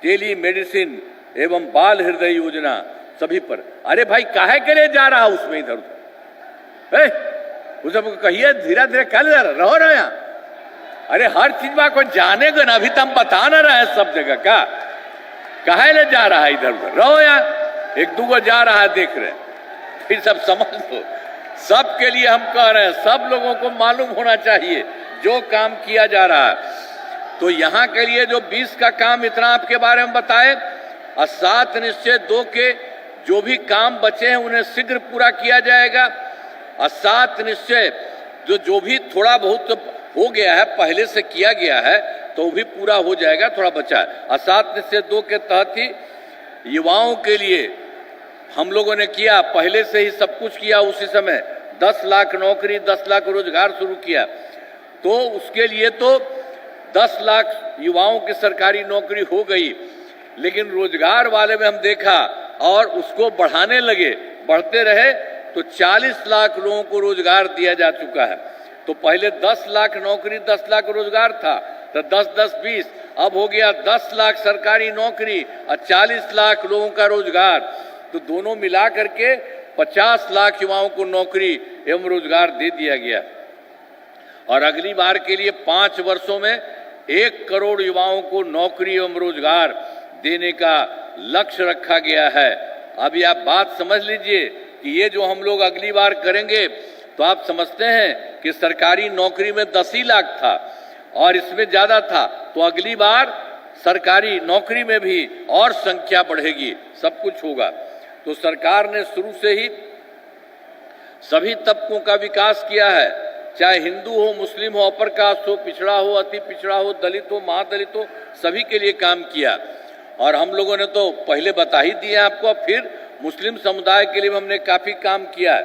टेली मेडिसिन एवं बाल हृदय योजना, सभी पर। अरे भाई काहे के लिए जा रहा उसमें इधर उधर, उसको कहिए धीरे धीरे क्या ले जा रहा, रहो ना यहाँ। अरे हर चीज में कोई जानेगा ना, अभी तो हम बता ना रहे हैं सब जगह का, काहे ले जा रहा है इधर उधर, रहो यहाँ। एक दूगो जा रहा है देख रहे, फिर सब समझ लो। सबके लिए हम कह रहे हैं, सब लोगों को मालूम होना चाहिए जो काम किया जा रहा है। तो यहाँ के लिए जो 20 का काम इतना आपके बारे में बताए, और 7 निश्चय 2 के जो भी काम बचे हैं उन्हें शीघ्र पूरा किया जाएगा। और 7 निश्चय जो भी थोड़ा बहुत हो गया है, पहले से किया गया है, तो वो भी पूरा हो जाएगा, थोड़ा बचा है। और 7 निश्चय 2 के तहत ही युवाओं के लिए हम लोगों ने किया, पहले से ही सब कुछ किया। उसी समय 10 लाख नौकरी, 10 लाख रोजगार शुरू किया। तो उसके लिए तो 10 लाख युवाओं की सरकारी नौकरी हो गई, लेकिन रोजगार वाले में हम देखा और उसको बढ़ाने लगे, बढ़ते रहे तो 40 लाख लोगों को रोजगार दिया जा चुका है। तो पहले 10 लाख नौकरी, 10 लाख रोजगार था, तो 10-10 20, अब हो गया 10 लाख सरकारी नौकरी और 40 लाख लोगों का रोजगार। तो दोनों मिला करके 50 लाख युवाओं को नौकरी एवं रोजगार दे दिया गया। और अगली बार के लिए 5 वर्षों में 1 करोड़ युवाओं को नौकरी एवं रोजगार देने का लक्ष्य रखा गया है। अभी आप बात समझ लीजिए कि ये जो हम लोग अगली बार करेंगे, तो आप समझते हैं कि सरकारी नौकरी में 10 ही लाख था और इसमें ज्यादा था, तो अगली बार सरकारी नौकरी में भी और संख्या बढ़ेगी, सब कुछ होगा। तो सरकार ने शुरू से ही सभी तबकों का विकास किया है, चाहे हिंदू हो, मुस्लिम हो, अपर कास्ट हो, पिछड़ा हो, अति पिछड़ा हो, दलित हो, महादलित हो, सभी के लिए काम किया। और हम लोगों ने तो पहले बता ही दिया आपको, फिर मुस्लिम समुदाय के लिए हमने काफी काम किया है।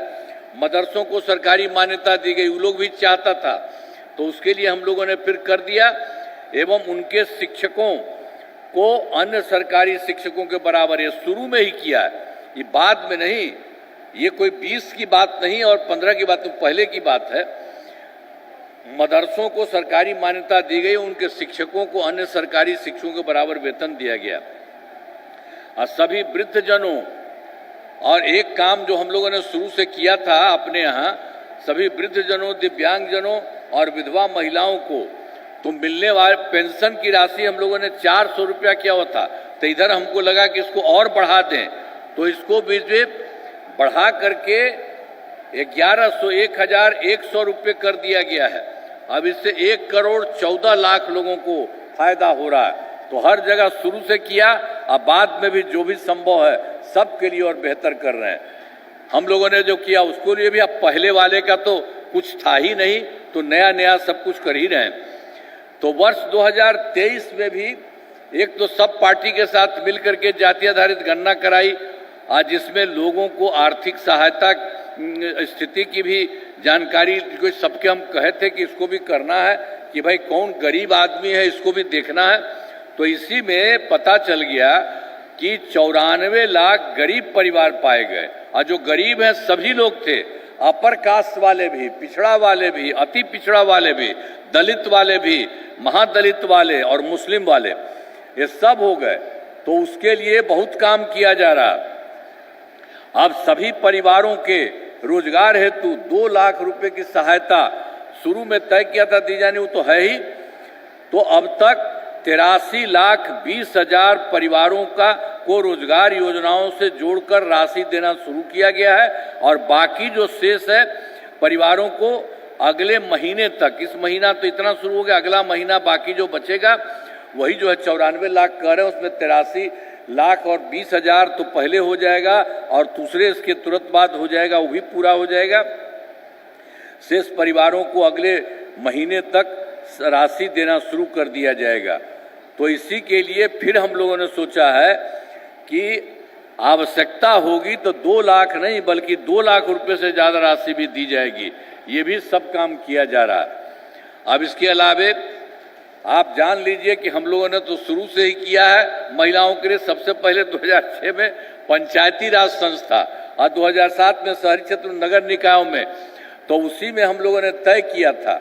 मदरसों को सरकारी मान्यता दी गई, वो लोग भी चाहता था, तो उसके लिए हम लोगों ने फिर कर दिया। एवं उनके शिक्षकों को अन्य सरकारी शिक्षकों के बराबर ये शुरू में ही किया है, ये बाद में नहीं। ये कोई 20 की बात नहीं और 15 की बात, तो पहले की बात है। मदरसों को सरकारी मान्यता दी गई, उनके शिक्षकों को अन्य सरकारी शिक्षकों के बराबर वेतन दिया गया। और सभी वृद्धजनों, और एक काम जो हम लोगों ने शुरू से किया था अपने यहाँ, सभी वृद्धजनों, दिव्यांगजनों और विधवा महिलाओं को तो मिलने वाले पेंशन की राशि हम लोगों ने 400 रुपया किया हुआ था। तो इधर हमको लगा कि इसको और बढ़ा दें, तो इसको भी बढ़ा करके 11,100 रुपये कर दिया गया है। अब इससे 1 करोड़ 14 लाख लोगों को फायदा हो रहा है। तो हर जगह शुरू से किया, अब बाद में भी जो भी संभव है सबके लिए और बेहतर कर रहे हैं। हम लोगों ने जो किया उसको लिए भी, अब पहले वाले का तो कुछ था ही नहीं, तो नया नया सब कुछ कर ही रहे हैं। तो वर्ष 2023 में भी एक तो सब पार्टी के साथ मिलकर के जाति आधारित गणना कराई, आज जिसमें लोगों को आर्थिक सहायता स्थिति की भी जानकारी, सबके हम कहे थे कि इसको भी करना है कि भाई कौन गरीब आदमी है, इसको भी देखना है। तो इसी में पता चल गया कि 94 लाख गरीब परिवार पाए गए, और जो गरीब हैं सभी लोग थे, अपर कास्ट वाले भी, पिछड़ा वाले भी, अति पिछड़ा वाले भी, दलित वाले भी, महादलित वाले और मुस्लिम वाले, ये सब हो गए। तो उसके लिए बहुत काम किया जा रहा। अब सभी परिवारों के रोजगार हेतु 2 लाख रुपए की सहायता शुरू में तय किया था दी जानी, वो तो है ही। तो अब तक 83,20,000 परिवारों को रोजगार योजनाओं से जोड़कर राशि देना शुरू किया गया है। और बाकी जो शेष है परिवारों को अगले महीने तक, इस महीना तो इतना शुरू हो गया, अगला महीना बाकी जो बचेगा वही जो है 94 लाख कह रहे हैं, उसमें 83,20,000 तो पहले हो जाएगा और दूसरे इसके तुरंत बाद हो जाएगा, वो भी पूरा हो जाएगा। शेष परिवारों को अगले महीने तक राशि देना शुरू कर दिया जाएगा। तो इसी के लिए फिर हम लोगों ने सोचा है कि आवश्यकता होगी तो 2 लाख नहीं बल्कि 2 लाख रुपए से ज्यादा राशि भी दी जाएगी। ये भी सब काम किया जा रहा है। अब इसके अलावे आप जान लीजिए कि हम लोगों ने तो शुरू से ही किया है महिलाओं के लिए। सबसे पहले 2006 में पंचायती राज संस्था और 2007 में शहरी क्षेत्र नगर निकायों में, तो उसी में हम लोगों ने तय किया था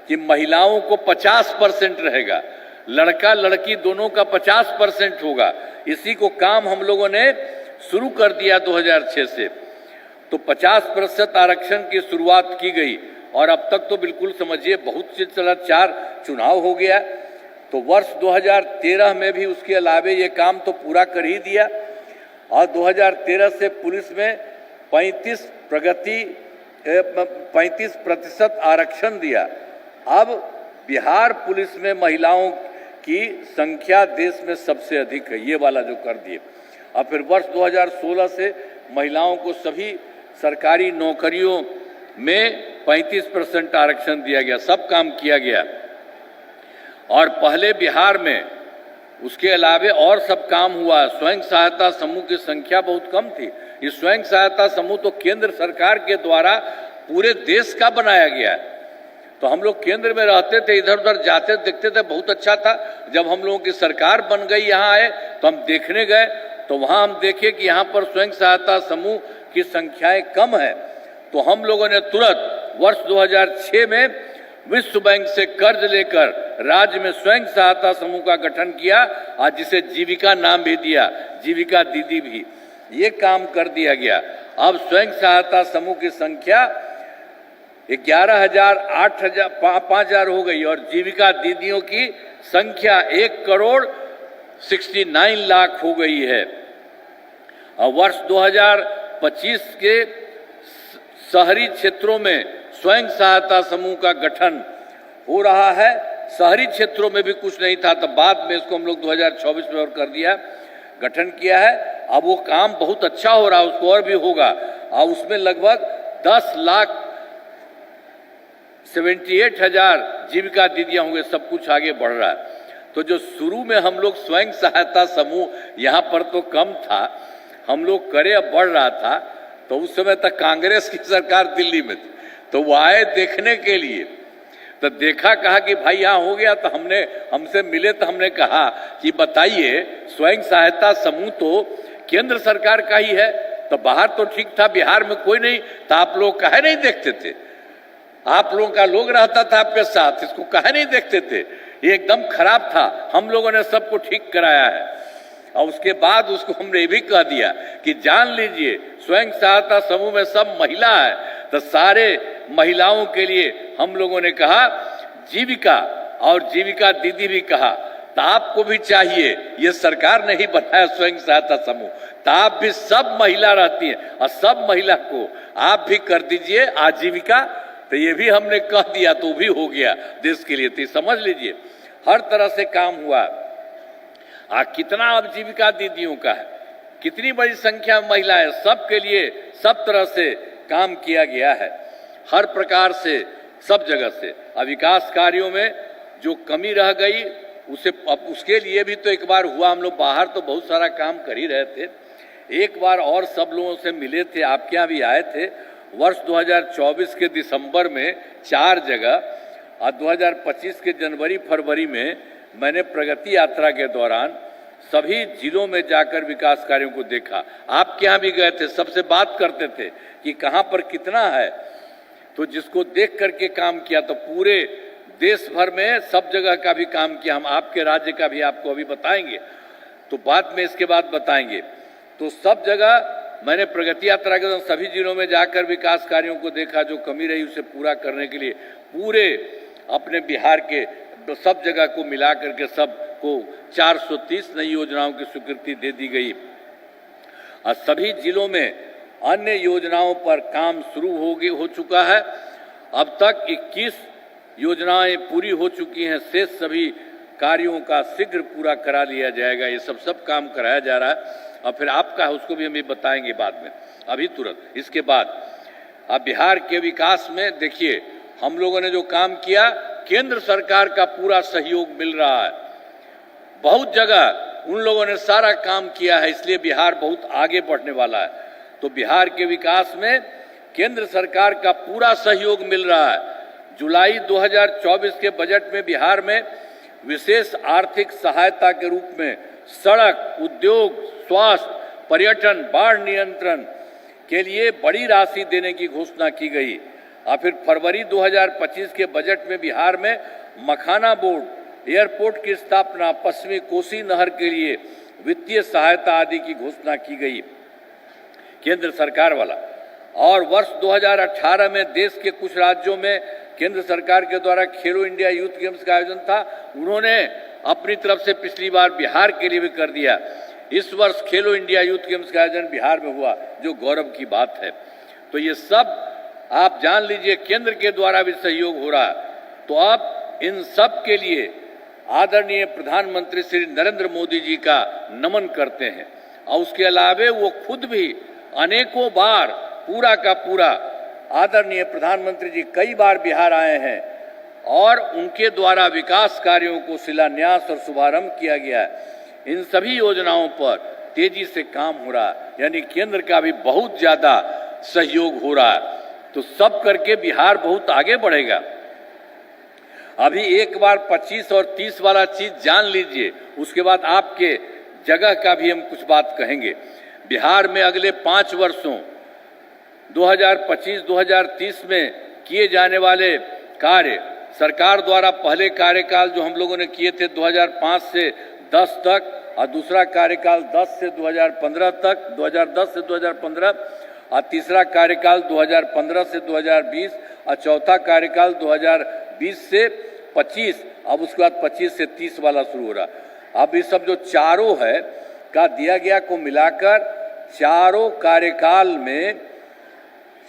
कि महिलाओं को 50% रहेगा, लड़का लड़की दोनों का 50% होगा। इसी को काम हम लोगों ने शुरू कर दिया 2006 से, तो 50% आरक्षण की शुरुआत की गई और अब तक तो बिल्कुल समझिए बहुत सिलसिला 4 चुनाव हो गया। तो वर्ष 2013 में भी उसके अलावे ये काम तो पूरा कर ही दिया और 2013 से पुलिस में 35% आरक्षण दिया। अब बिहार पुलिस में महिलाओं की संख्या देश में सबसे अधिक है, ये वाला जो कर दिए। और फिर वर्ष 2016 से महिलाओं को सभी सरकारी नौकरियों में 35% आरक्षण दिया गया, सब काम किया गया। और पहले बिहार में उसके अलावे और सब काम हुआ। स्वयं सहायता समूह की संख्या बहुत कम थी। ये स्वयं सहायता समूह तो केंद्र सरकार के द्वारा पूरे देश का बनाया गया है। तो हम लोग केंद्र में रहते थे, इधर उधर जाते दिखते थे, बहुत अच्छा था। जब हम लोगों की सरकार बन गई, यहाँ आए तो हम देखने गए तो वहाँ हम देखे कि यहाँ पर स्वयं सहायता समूह की संख्याएं कम है। तो हम लोगों ने तुरंत वर्ष 2006 में विश्व बैंक से कर्ज लेकर राज्य में स्वयं सहायता समूह का गठन किया और जिसे जीविका नाम भी दिया, जीविका दीदी भी, ये काम कर दिया गया। अब स्वयं सहायता समूह की संख्या 11,000, 8,000, 5,000 हो गई और जीविका दीदियों की संख्या 1,69 लाख हो गई है। और वर्ष 2025 के शहरी क्षेत्रों में स्वयं सहायता समूह का गठन हो रहा है। शहरी क्षेत्रों में भी कुछ नहीं था, तो बाद में इसको हम लोग 2024 में और कर दिया, गठन किया है। अब वो काम बहुत अच्छा हो रहा है, उसको और भी होगा। और उसमें लगभग 10,78,000 जीविका दीदियां होंगे, सब कुछ आगे बढ़ रहा है। तो जो शुरू में हम लोग स्वयं सहायता समूह यहाँ पर तो कम था, हम लोग करे अब बढ़ रहा था। तो उस समय तक कांग्रेस की सरकार दिल्ली में थी, तो वो आए देखने के लिए, तो देखा, कहा कि भाई यहाँ हो गया। तो हमसे मिले तो हमने कहा कि बताइए, स्वयं सहायता समूह तो केंद्र सरकार का ही है, तो बाहर तो ठीक था, बिहार में कोई नहीं था, आप लोग काहे नहीं देखते थे? आप लोगों का लोग रहता था आपके साथ, इसको काहे नहीं देखते थे? ये एकदम खराब था, हम लोगों ने सबको ठीक कराया है। और उसके बाद उसको हमने ये भी कह दिया कि जान लीजिए स्वयं सहायता समूह में सब महिला है, तो सारे महिलाओं के लिए हम लोगों ने कहा जीविका, और जीविका दीदी भी कहा। तो आपको भी चाहिए, ये सरकार नहीं बनाया स्वयं सहायता समूह, तो आप भी, सब महिला रहती है और सब महिला को आप भी कर दीजिए आजीविका। तो ये भी हमने कह दिया, तो भी हो गया देश के लिए। तो समझ लीजिए हर तरह से काम हुआ। कितना अब जीविका दीदियों का है, कितनी बड़ी संख्या में महिलाएं, सबके लिए सब तरह से काम किया गया है, हर प्रकार से, सब जगह से। अब विकास कार्यों में जो कमी रह गई उसे, अब उसके लिए भी तो एक बार हुआ। हम लोग बाहर तो बहुत सारा काम कर ही रहे थे, एक बार और सब लोगों से मिले थे, आपके यहाँ भी आए थे। वर्ष 2024 के दिसंबर में 4 जगह और 2025 के जनवरी फरवरी में मैंने प्रगति यात्रा के दौरान सभी जिलों में जाकर विकास कार्यों को देखा। आपके यहाँ भी गए थे, सबसे बात करते थे कि कहाँ पर कितना है, तो जिसको देख करके काम किया। तो पूरे देश भर में सब जगह का भी काम किया। हम आपके राज्य का भी आपको अभी बताएंगे, तो बाद में इसके बाद बताएंगे। तो सब जगह मैंने प्रगति यात्रा के दौरान सभी जिलों में जाकर विकास कार्यों को देखा, जो कमी रही उसे पूरा करने के लिए पूरे अपने बिहार के सब जगह को मिला करके सबको 430 नई योजनाओं की स्वीकृति दे दी गई। और सभी जिलों में अन्य योजनाओं पर काम शुरू हो चुका है। अब तक 21 योजनाएं पूरी हो चुकी हैं, शेष सभी कार्यों का शीघ्र पूरा करा लिया जाएगा। ये सब काम कराया जा रहा है। और फिर आपका है उसको भी हम ये बताएंगे बाद में, अभी तुरंत इसके बाद। अब बिहार के विकास में देखिए हम लोगों ने जो काम किया, केंद्र सरकार का पूरा सहयोग मिल रहा है। बहुत जगह उन लोगों ने सारा काम किया है, इसलिए बिहार बहुत आगे बढ़ने वाला है। तो बिहार के विकास में केंद्र सरकार का पूरा सहयोग मिल रहा है। जुलाई 2024 के बजट में बिहार में विशेष आर्थिक सहायता के रूप में सड़क, उद्योग, स्वास्थ्य, पर्यटन, बाढ़ नियंत्रण के लिए बड़ी राशि देने की घोषणा की गई। और फिर फरवरी 2025 के बजट में बिहार में मखाना बोर्ड, एयरपोर्ट की स्थापना, पश्चिमी कोसी नहर के लिए वित्तीय सहायता आदि की घोषणा की गई। केंद्र सरकार वाला। और वर्ष 2018 में देश के कुछ राज्यों में केंद्र सरकार के द्वारा खेलो इंडिया यूथ गेम्स का आयोजन था, उन्होंने अपनी तरफ से पिछली बार बिहार के लिए भी कर दिया। इस वर्ष खेलो इंडिया यूथ गेम्स का आयोजन बिहार में हुआ, जो गौरव की बात है। तो ये सब आप जान लीजिए केंद्र के द्वारा भी सहयोग हो रहा है। तो अब इन सब के लिए आदरणीय प्रधानमंत्री श्री नरेंद्र मोदी जी का नमन करते हैं। और उसके अलावे वो खुद भी अनेकों बार पूरा का पूरा आदरणीय प्रधानमंत्री जी कई बार बिहार आए हैं और उनके द्वारा विकास कार्यों को शिलान्यास और शुभारंभ किया गया है। इन सभी योजनाओं पर तेजी से काम हो रहा है, यानी केंद्र का भी बहुत ज्यादा सहयोग हो रहा है। तो सब करके बिहार बहुत आगे बढ़ेगा। अभी एक बार 25 और 30 वाला चीज जान लीजिए, उसके बाद आपके जगह का भी हम कुछ बात कहेंगे। बिहार में अगले 5 वर्षों 2025-2030 में किए जाने वाले कार्य सरकार द्वारा पहले कार्यकाल जो हम लोगों ने किए थे 2005 से 10 तक, और दूसरा कार्यकाल 10 से 2015 तक, 2010 से 2015, और तीसरा कार्यकाल 2015 से 2020, और चौथा कार्यकाल 2020 से 25, अब उसके बाद 25 से 30 वाला शुरू हो रहा। अब ये सब जो चारों है का दिया गया को मिलाकर चारों कार्यकाल में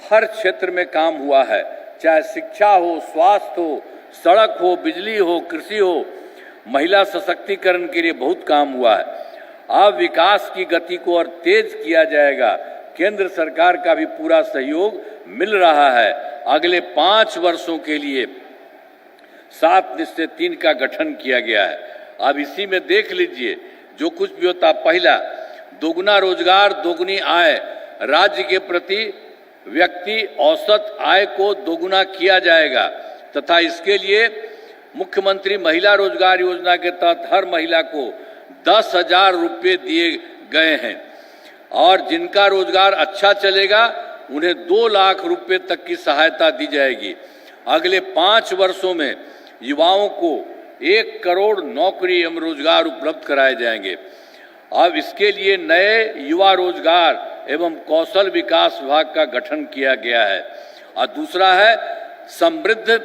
हर क्षेत्र में काम हुआ है, चाहे शिक्षा हो, स्वास्थ्य हो, सड़क हो, बिजली हो, कृषि हो, महिला सशक्तिकरण के लिए बहुत काम हुआ है। अब विकास की गति को और तेज किया जाएगा। केंद्र सरकार का भी पूरा सहयोग मिल रहा है। अगले 5 वर्षों के लिए 7 निश्चय 3 का गठन किया गया है। अब इसी में देख लीजिए जो कुछ भी होता, पहला दोगुना रोजगार दोगुनी आय, राज्य के प्रति व्यक्ति औसत आय को दोगुना किया जाएगा तथा इसके लिए मुख्यमंत्री महिला रोजगार योजना के तहत हर महिला को 10,000 रुपये दिए गए हैं और जिनका रोजगार अच्छा चलेगा उन्हें 2 लाख रुपए तक की सहायता दी जाएगी। अगले 5 वर्षों में युवाओं को 1 करोड़ नौकरी एवं रोजगार उपलब्ध कराए जाएंगे। अब इसके लिए नए युवा रोजगार एवं कौशल विकास विभाग का गठन किया गया है। और दूसरा है समृद्ध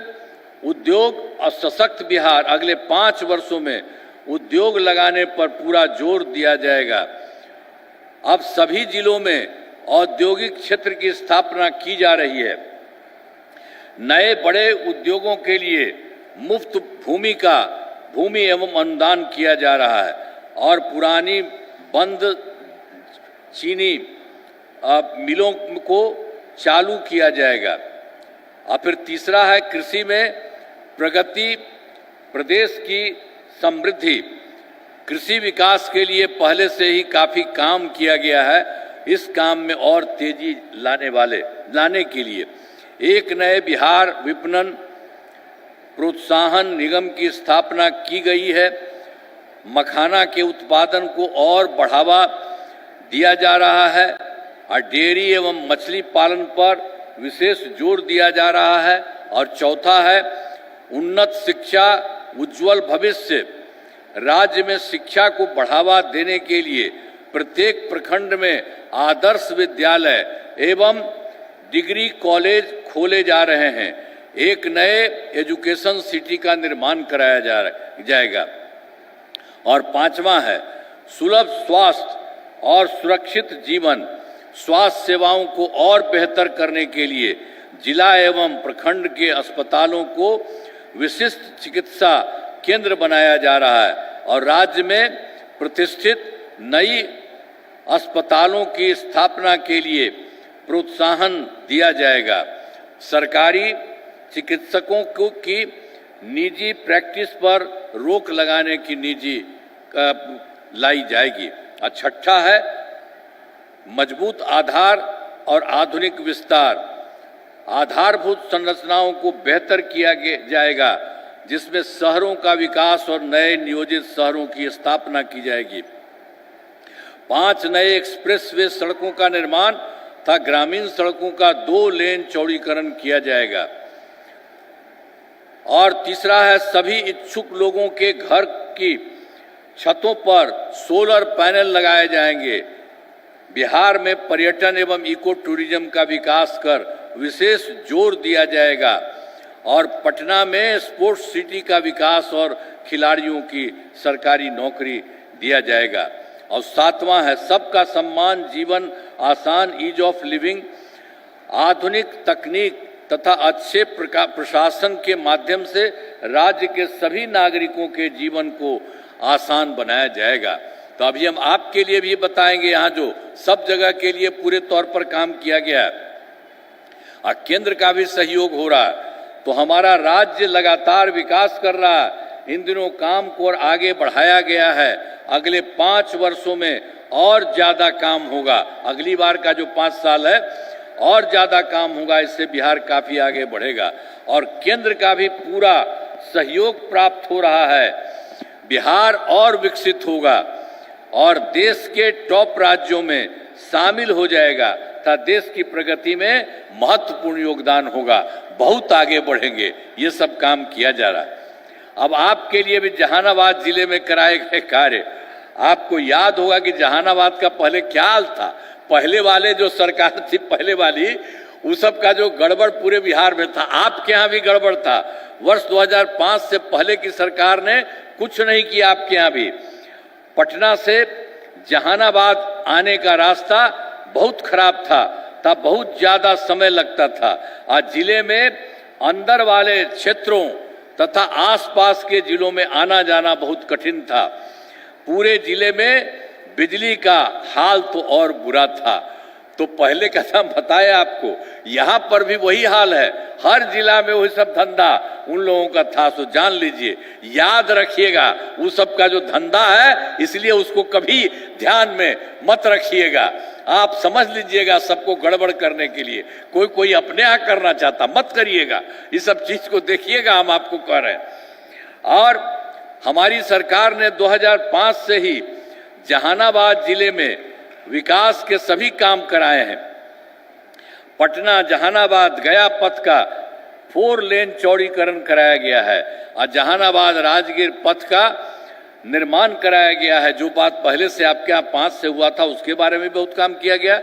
उद्योग और सशक्त बिहार। अगले 5 वर्षों में उद्योग लगाने पर पूरा जोर दिया जाएगा। अब सभी जिलों में औद्योगिक क्षेत्र की स्थापना की जा रही है। नए बड़े उद्योगों के लिए मुफ्त भूमि एवं अनुदान किया जा रहा है और पुरानी बंद चीनी मिलों को चालू किया जाएगा। और फिर तीसरा है कृषि में प्रगति, प्रदेश की समृद्धि। कृषि विकास के लिए पहले से ही काफी काम किया गया है। इस काम में और तेजी लाने के लिए एक नए बिहार विपणन प्रोत्साहन निगम की स्थापना की गई है। मखाना के उत्पादन को और बढ़ावा दिया जा रहा है और डेयरी एवं मछली पालन पर विशेष जोर दिया जा रहा है। और चौथा है उन्नत शिक्षा उज्जवल भविष्य। राज्य में शिक्षा को बढ़ावा देने के लिए प्रत्येक प्रखंड में आदर्श विद्यालय एवं डिग्री कॉलेज खोले जा रहे हैं। एक नए एजुकेशन सिटी का निर्माण कराया जाएगा। और 5वां है सुलभ स्वास्थ्य और सुरक्षित जीवन। स्वास्थ्य सेवाओं को और बेहतर करने के लिए जिला एवं प्रखंड के अस्पतालों को विशिष्ट चिकित्सा केंद्र बनाया जा रहा है और राज्य में प्रतिष्ठित नई अस्पतालों की स्थापना के लिए प्रोत्साहन दिया जाएगा। सरकारी चिकित्सकों की निजी प्रैक्टिस पर रोक लगाने की लाई जाएगी। और छठा है मजबूत आधार और आधुनिक विस्तार। आधारभूत संरचनाओं को बेहतर किया जाएगा जिसमें शहरों का विकास और नए नियोजित शहरों की स्थापना की जाएगी। 5 नए एक्सप्रेसवे सड़कों का निर्माण तथा ग्रामीण सड़कों का 2 लेन चौड़ीकरण किया जाएगा। और तीसरा है सभी इच्छुक लोगों के घर की छतों पर सोलर पैनल लगाए जाएंगे बिहार में पर्यटन एवं इको टूरिज्म का विकास कर विशेष जोर दिया जाएगा और पटना में स्पोर्ट्स सिटी का विकास और खिलाड़ियों की सरकारी नौकरी दिया जाएगा। और 7वां है सबका सम्मान, जीवन आसान, ईज ऑफ लिविंग, आधुनिक तकनीक तथा अच्छे प्रशासन के माध्यम से राज्य के सभी नागरिकों के जीवन को आसान बनाया जाएगा। तो अभी हम आपके लिए भी बताएंगे, यहाँ जो सब जगह के लिए पूरे तौर पर काम किया गया है और केंद्र का भी सहयोग हो रहा है, तो हमारा राज्य लगातार विकास कर रहा है। इन दिनों काम को और आगे बढ़ाया गया है। अगले 5 वर्षों में और ज्यादा काम होगा। अगली बार का जो 5 साल है और ज्यादा काम होगा, इससे बिहार काफी आगे बढ़ेगा और केंद्र का भी पूरा सहयोग प्राप्त हो रहा है। बिहार और विकसित होगा और देश के टॉप राज्यों में शामिल हो जाएगा तथा देश की प्रगति में महत्वपूर्ण योगदान होगा। बहुत आगे बढ़ेंगे। ये सब काम किया जा रहा है। अब आपके लिए भी जहानाबाद जिले में कराए गए कार्य, आपको याद होगा कि जहानाबाद का पहले क्या हाल था। पहले वाले जो सरकार थी, पहले वाली, उस सब का जो गड़बड़ पूरे बिहार में था, आपके यहाँ भी गड़बड़ था। वर्ष 2005 से पहले की सरकार ने कुछ नहीं किया। आपके यहाँ भी पटना से जहानाबाद आने का रास्ता बहुत खराब था, तब बहुत ज्यादा समय लगता था। आज जिले में अंदर वाले क्षेत्रों तथा आसपास के जिलों में आना जाना बहुत कठिन था। पूरे जिले में बिजली का हाल तो और बुरा था। तो पहले कैसा बताया आपको, यहाँ पर भी वही हाल है। हर जिला में वही सब धंधा उन लोगों का था। तो जान लीजिए, याद रखिएगा, वो सब का जो धंधा है, इसलिए उसको कभी ध्यान में मत रखिएगा। आप समझ लीजिएगा, सबको गड़बड़ करने के लिए कोई अपने यहाँ करना चाहता, मत करिएगा। इस सब चीज को देखिएगा, हम आपको कह रहे हैं। और हमारी सरकार ने 2005 से ही जहानाबाद जिले में विकास के सभी काम कराए हैं। पटना जहानाबाद गया पथ का 4 लेन चौड़ीकरण कराया गया है और जहानाबाद राजगीर पथ का निर्माण कराया गया है। जो बात पहले से आपके यहाँ 5 से हुआ था, उसके बारे में बहुत काम किया गया।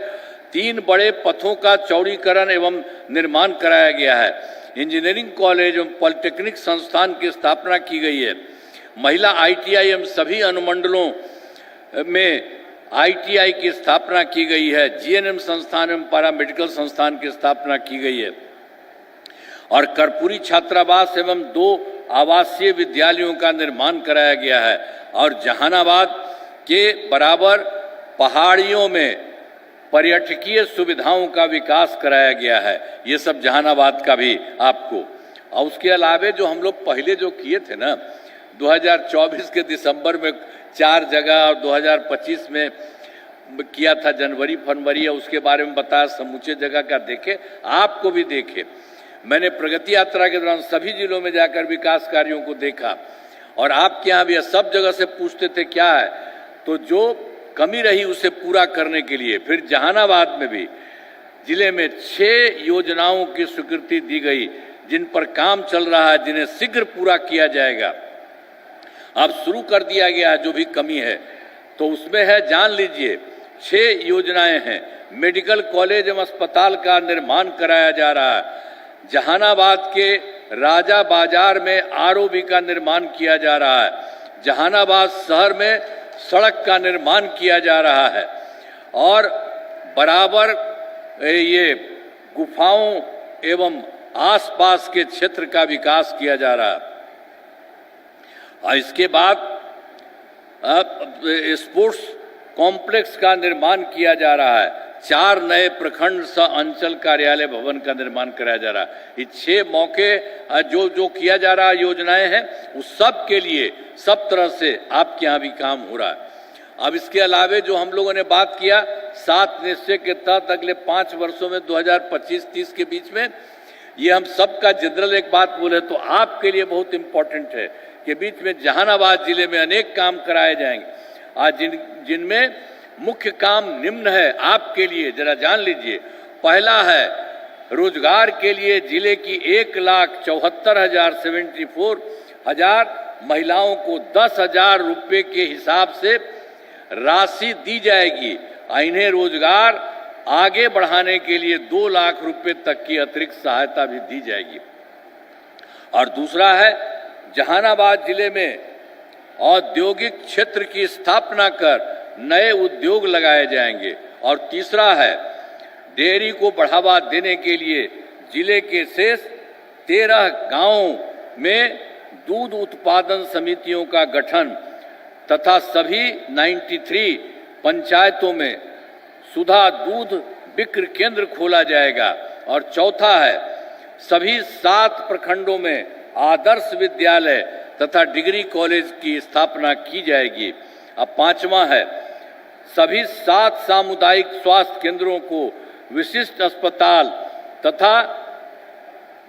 3 बड़े पथों का चौड़ीकरण एवं निर्माण कराया गया है। इंजीनियरिंग कॉलेज एवं पॉलिटेक्निक संस्थान की स्थापना की गई है। महिला ITI एवं सभी अनुमंडलों में ITI की स्थापना की गई है। GNM संस्थान एवं पैरामेडिकल संस्थान की स्थापना की गई है और कर्पूरी छात्रावास एवं 2 आवासीय विद्यालयों का निर्माण कराया गया है। और जहानाबाद के बराबर पहाड़ियों में पर्यटकीय सुविधाओं का विकास कराया गया है। ये सब जहानाबाद का भी आपको। और उसके अलावे जो हम लोग पहले जो किए थे ना, 2024 के दिसंबर में 4 जगह और 2025 में किया था जनवरी फरवरी, और उसके बारे में बताया। समूचे जगह का देखे, आपको भी देखे। मैंने प्रगति यात्रा के दौरान सभी जिलों में जाकर विकास कार्यों को देखा और आपके यहाँ भी सब जगह से पूछते थे क्या है, तो जो कमी रही उसे पूरा करने के लिए फिर जहानाबाद में भी जिले में 6 योजनाओं की स्वीकृति दी गई, जिन पर काम चल रहा है, जिन्हें शीघ्र पूरा किया जाएगा। अब शुरू कर दिया गया है जो भी कमी है, तो उसमें है, जान लीजिए, 6 योजनाएं हैं। मेडिकल कॉलेज एवं अस्पताल का निर्माण कराया जा रहा है। जहानाबाद के राजा बाजार में ROB का निर्माण किया जा रहा है। जहानाबाद शहर में सड़क का निर्माण किया जा रहा है और बराबर ये गुफाओं एवं आसपास के क्षेत्र का विकास किया जा रहा है। और इसके बाद स्पोर्ट्स कॉम्प्लेक्स का निर्माण किया जा रहा है। 4 नए प्रखंड सह अंचल कार्यालय भवन का निर्माण कराया जा रहा है। ये 6 मौके जो किया जा रहा योजनाएं हैं, उस सब के लिए सब तरह से आपके यहाँ भी काम हो रहा है। अब इसके अलावे जो हम लोगों ने बात किया, 7 निश्चय के तहत अगले 5 वर्षों में 2025-30 के बीच में, ये हम सबका जनरल एक बात बोले तो आपके लिए बहुत इंपॉर्टेंट है कि बीच में जहानाबाद जिले में अनेक काम कराए जाएंगे। आज जिनमें मुख्य काम निम्न है आपके लिए, जरा जान लीजिए। पहला है, रोजगार के लिए जिले की 1,74,74 महिलाओं को 10,000 रुपये के हिसाब से राशि दी जाएगी इन्हें रोजगार आगे बढ़ाने के लिए 2 लाख रुपए तक की अतिरिक्त सहायता भी दी जाएगी। और दूसरा है, जहानाबाद जिले में औद्योगिक क्षेत्र की स्थापना कर नए उद्योग लगाए जाएंगे। और तीसरा है, डेयरी को बढ़ावा देने के लिए जिले के शेष 13 गांवों में दूध उत्पादन समितियों का गठन तथा सभी 93 पंचायतों में सुधा दूध बिक्र केंद्र खोला जाएगा। और चौथा है, सभी 7 प्रखंडों में आदर्श विद्यालय तथा डिग्री कॉलेज की स्थापना की जाएगी। अब पांचवा है, सभी 7 सामुदायिक स्वास्थ्य केंद्रों को विशिष्ट अस्पताल तथा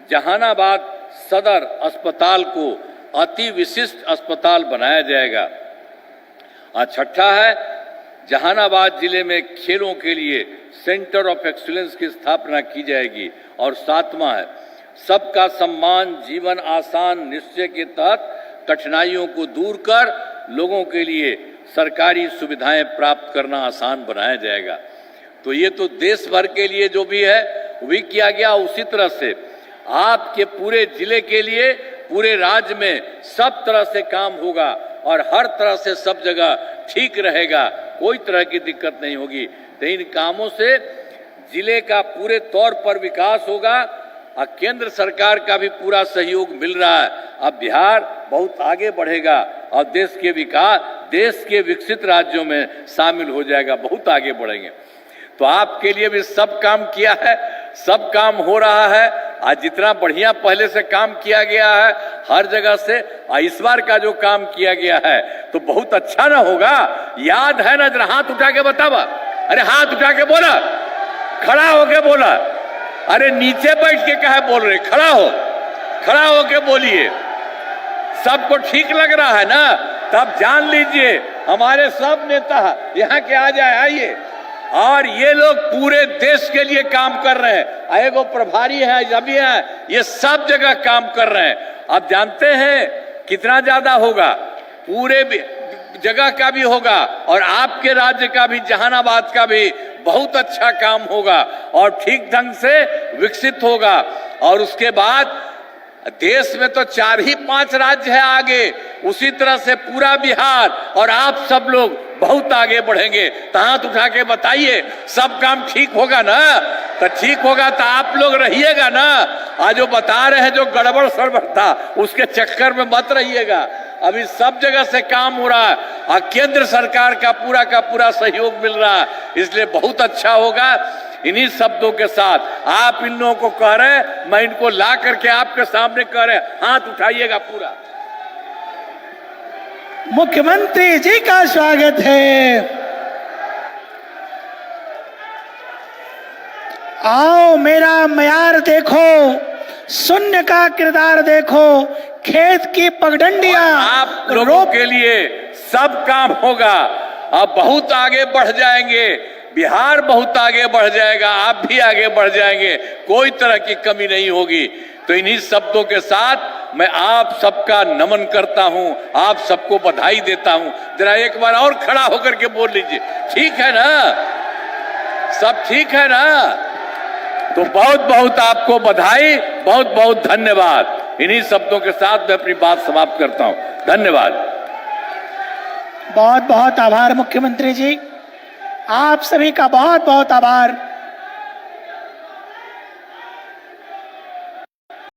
जहानाबाद सदर अस्पताल को अति विशिष्ट अस्पताल बनाया जाएगा। और छठा है, जहानाबाद जिले में खेलों के लिए सेंटर ऑफ एक्सीलेंस की स्थापना की जाएगी। और सातवां है, सबका सम्मान जीवन आसान निश्चय के तहत कठिनाइयों को दूर कर लोगों के लिए सरकारी सुविधाएं प्राप्त करना आसान बनाया जाएगा। तो ये तो देश भर के लिए जो भी है वही किया गया। उसी तरह से आपके पूरे जिले के लिए पूरे राज्य में सब तरह से काम होगा और हर तरह से सब जगह ठीक रहेगा, कोई तरह की दिक्कत नहीं होगी। तो इन कामों से जिले का पूरे तौर पर विकास होगा और केंद्र सरकार का भी पूरा सहयोग मिल रहा है। अब बिहार बहुत आगे बढ़ेगा और देश के विकसित राज्यों में शामिल हो जाएगा, बहुत आगे बढ़ेंगे। तो आपके लिए भी सब काम किया है, सब काम हो रहा है। आज जितना बढ़िया पहले से काम किया गया है हर जगह से, इस बार का जो काम किया गया है तो बहुत अच्छा ना होगा। याद है ना? जरा हाथ उठा के बतावा। अरे हाथ उठा के बोला, खड़ा होके बोला। अरे नीचे बैठ के कहे बोल रहे, खड़ा होके बोलिए। सबको ठीक लग रहा है ना? तब जान लीजिए हमारे सब नेता यहाँ के आ जाए, आइए। और ये लोग पूरे देश के लिए काम कर रहे हैं। एगो प्रभारी है, जब ये सब जगह काम कर रहे हैं। अब जानते हैं कितना ज्यादा होगा, पूरे जगह का भी होगा और आपके राज्य का भी, जहानाबाद का भी बहुत अच्छा काम होगा और ठीक ढंग से विकसित होगा। और उसके बाद देश में तो 4 ही 5 राज्य है आगे, उसी तरह से पूरा बिहार और आप सब लोग बहुत आगे बढ़ेंगे। तो हाथ उठा के बताइए, सब काम ठीक होगा ना? तो ठीक होगा तो आप लोग रहिएगा ना? आज जो बता रहे हैं जो गड़बड़ सड़बड़ था उसके चक्कर में मत रहिएगा। अभी सब जगह से काम हो रहा है और केंद्र सरकार का पूरा सहयोग मिल रहा है, इसलिए बहुत अच्छा होगा। इन्हीं शब्दों के साथ आप इन लोगों को कह रहे हैं, मैं इनको ला करके आपके सामने कह रहे, हाथ उठाइएगा पूरा। मुख्यमंत्री जी का स्वागत है। आओ मेरा मयार देखो, शून्य का किरदार देखो, खेत की पगडंडियां आप लोगों के लिए सब काम होगा। अब बहुत आगे बढ़ जाएंगे, बिहार बहुत आगे बढ़ जाएगा, आप भी आगे बढ़ जाएंगे, कोई तरह की कमी नहीं होगी। तो इन्हीं शब्दों के साथ मैं आप सबका नमन करता हूं, आप सबको बधाई देता हूं। जरा एक बार और खड़ा होकर के बोल लीजिए, ठीक है ना? सब ठीक है ना? तो बहुत बहुत आपको बधाई, बहुत बहुत धन्यवाद। इन्हीं शब्दों के साथ मैं अपनी बात समाप्त करता हूं। धन्यवाद। बहुत बहुत आभार मुख्यमंत्री जी, आप सभी का बहुत बहुत आभार।